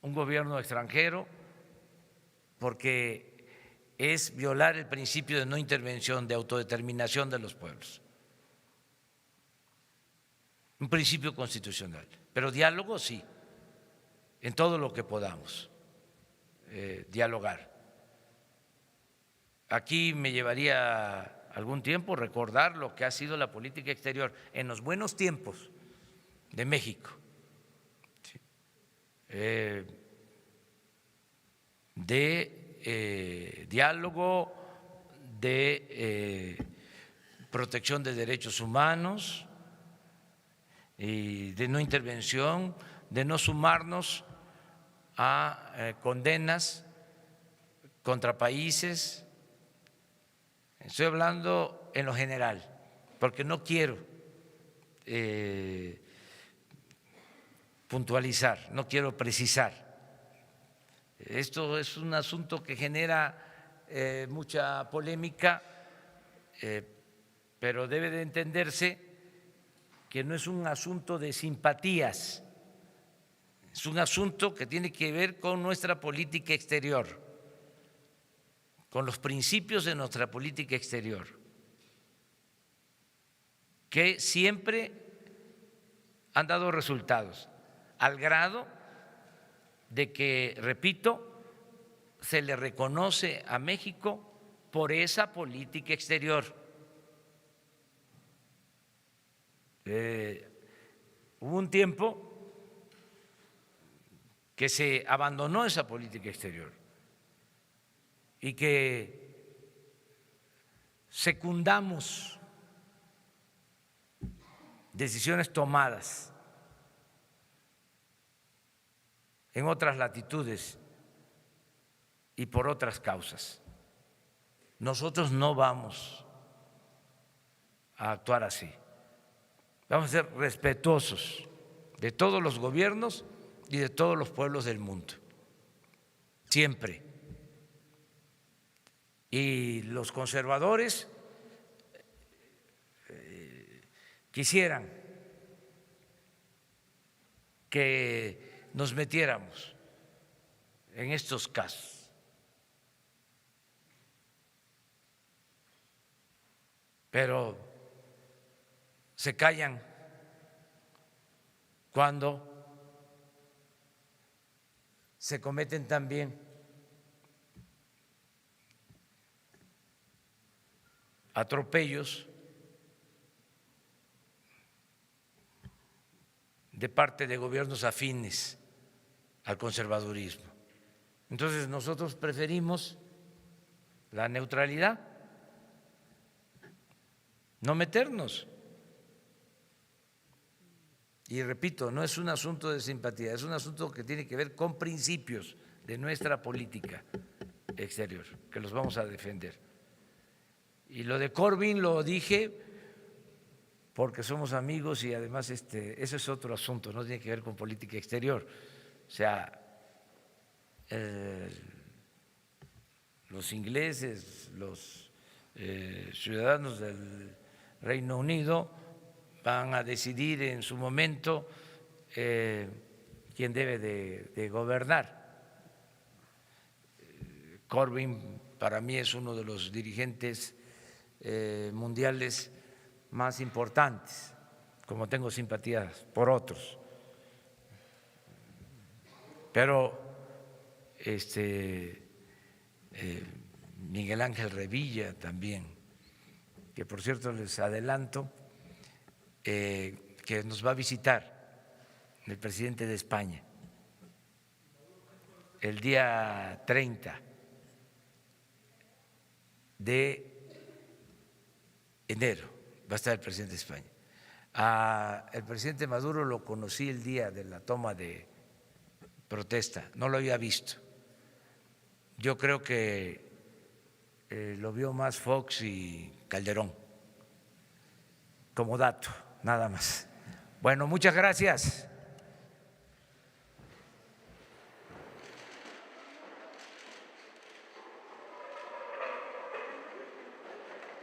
un gobierno extranjero porque es violar el principio de no intervención, de autodeterminación de los pueblos. Un principio constitucional. Pero diálogo sí, en todo lo que podamos dialogar. Aquí me llevaría algún tiempo recordar lo que ha sido la política exterior en los buenos tiempos de México, de diálogo, de protección de derechos humanos y de no intervención, de no sumarnos a condenas contra países. Estoy hablando en lo general, porque no quiero puntualizar, no quiero precisar. Esto es un asunto que genera mucha polémica, pero debe de entenderse que no es un asunto de simpatías, es un asunto que tiene que ver con nuestra política exterior, con los principios de nuestra política exterior, que siempre han dado resultados, al grado de que, repito, se le reconoce a México por esa política exterior. Hubo un tiempo que se abandonó esa política exterior y que secundamos decisiones tomadas en otras latitudes y por otras causas. Nosotros no vamos a actuar así. Vamos a ser respetuosos de todos los gobiernos y de todos los pueblos del mundo, siempre. Y los conservadores quisieran que nos metiéramos en estos casos. Pero se callan cuando se cometen también atropellos de parte de gobiernos afines al conservadurismo. Entonces nosotros preferimos la neutralidad, no meternos. Y repito, no es un asunto de simpatía, es un asunto que tiene que ver con principios de nuestra política exterior, que los vamos a defender. Y lo de Corbyn lo dije porque somos amigos y además ese es otro asunto, no tiene que ver con política exterior. O sea, los ingleses, los ciudadanos del Reino Unido van a decidir en su momento quién debe de gobernar. Corbyn para mí es uno de los dirigentes mundiales más importantes, como tengo simpatías por otros. Pero Miguel Ángel Revilla también, que por cierto les adelanto que nos va a visitar el presidente de España el día 30 de enero, va a estar el presidente de España. El presidente Maduro lo conocí el día de la toma de protesta, no lo había visto. Yo creo que lo vio más Fox y Calderón, como dato, nada más. Bueno, muchas gracias.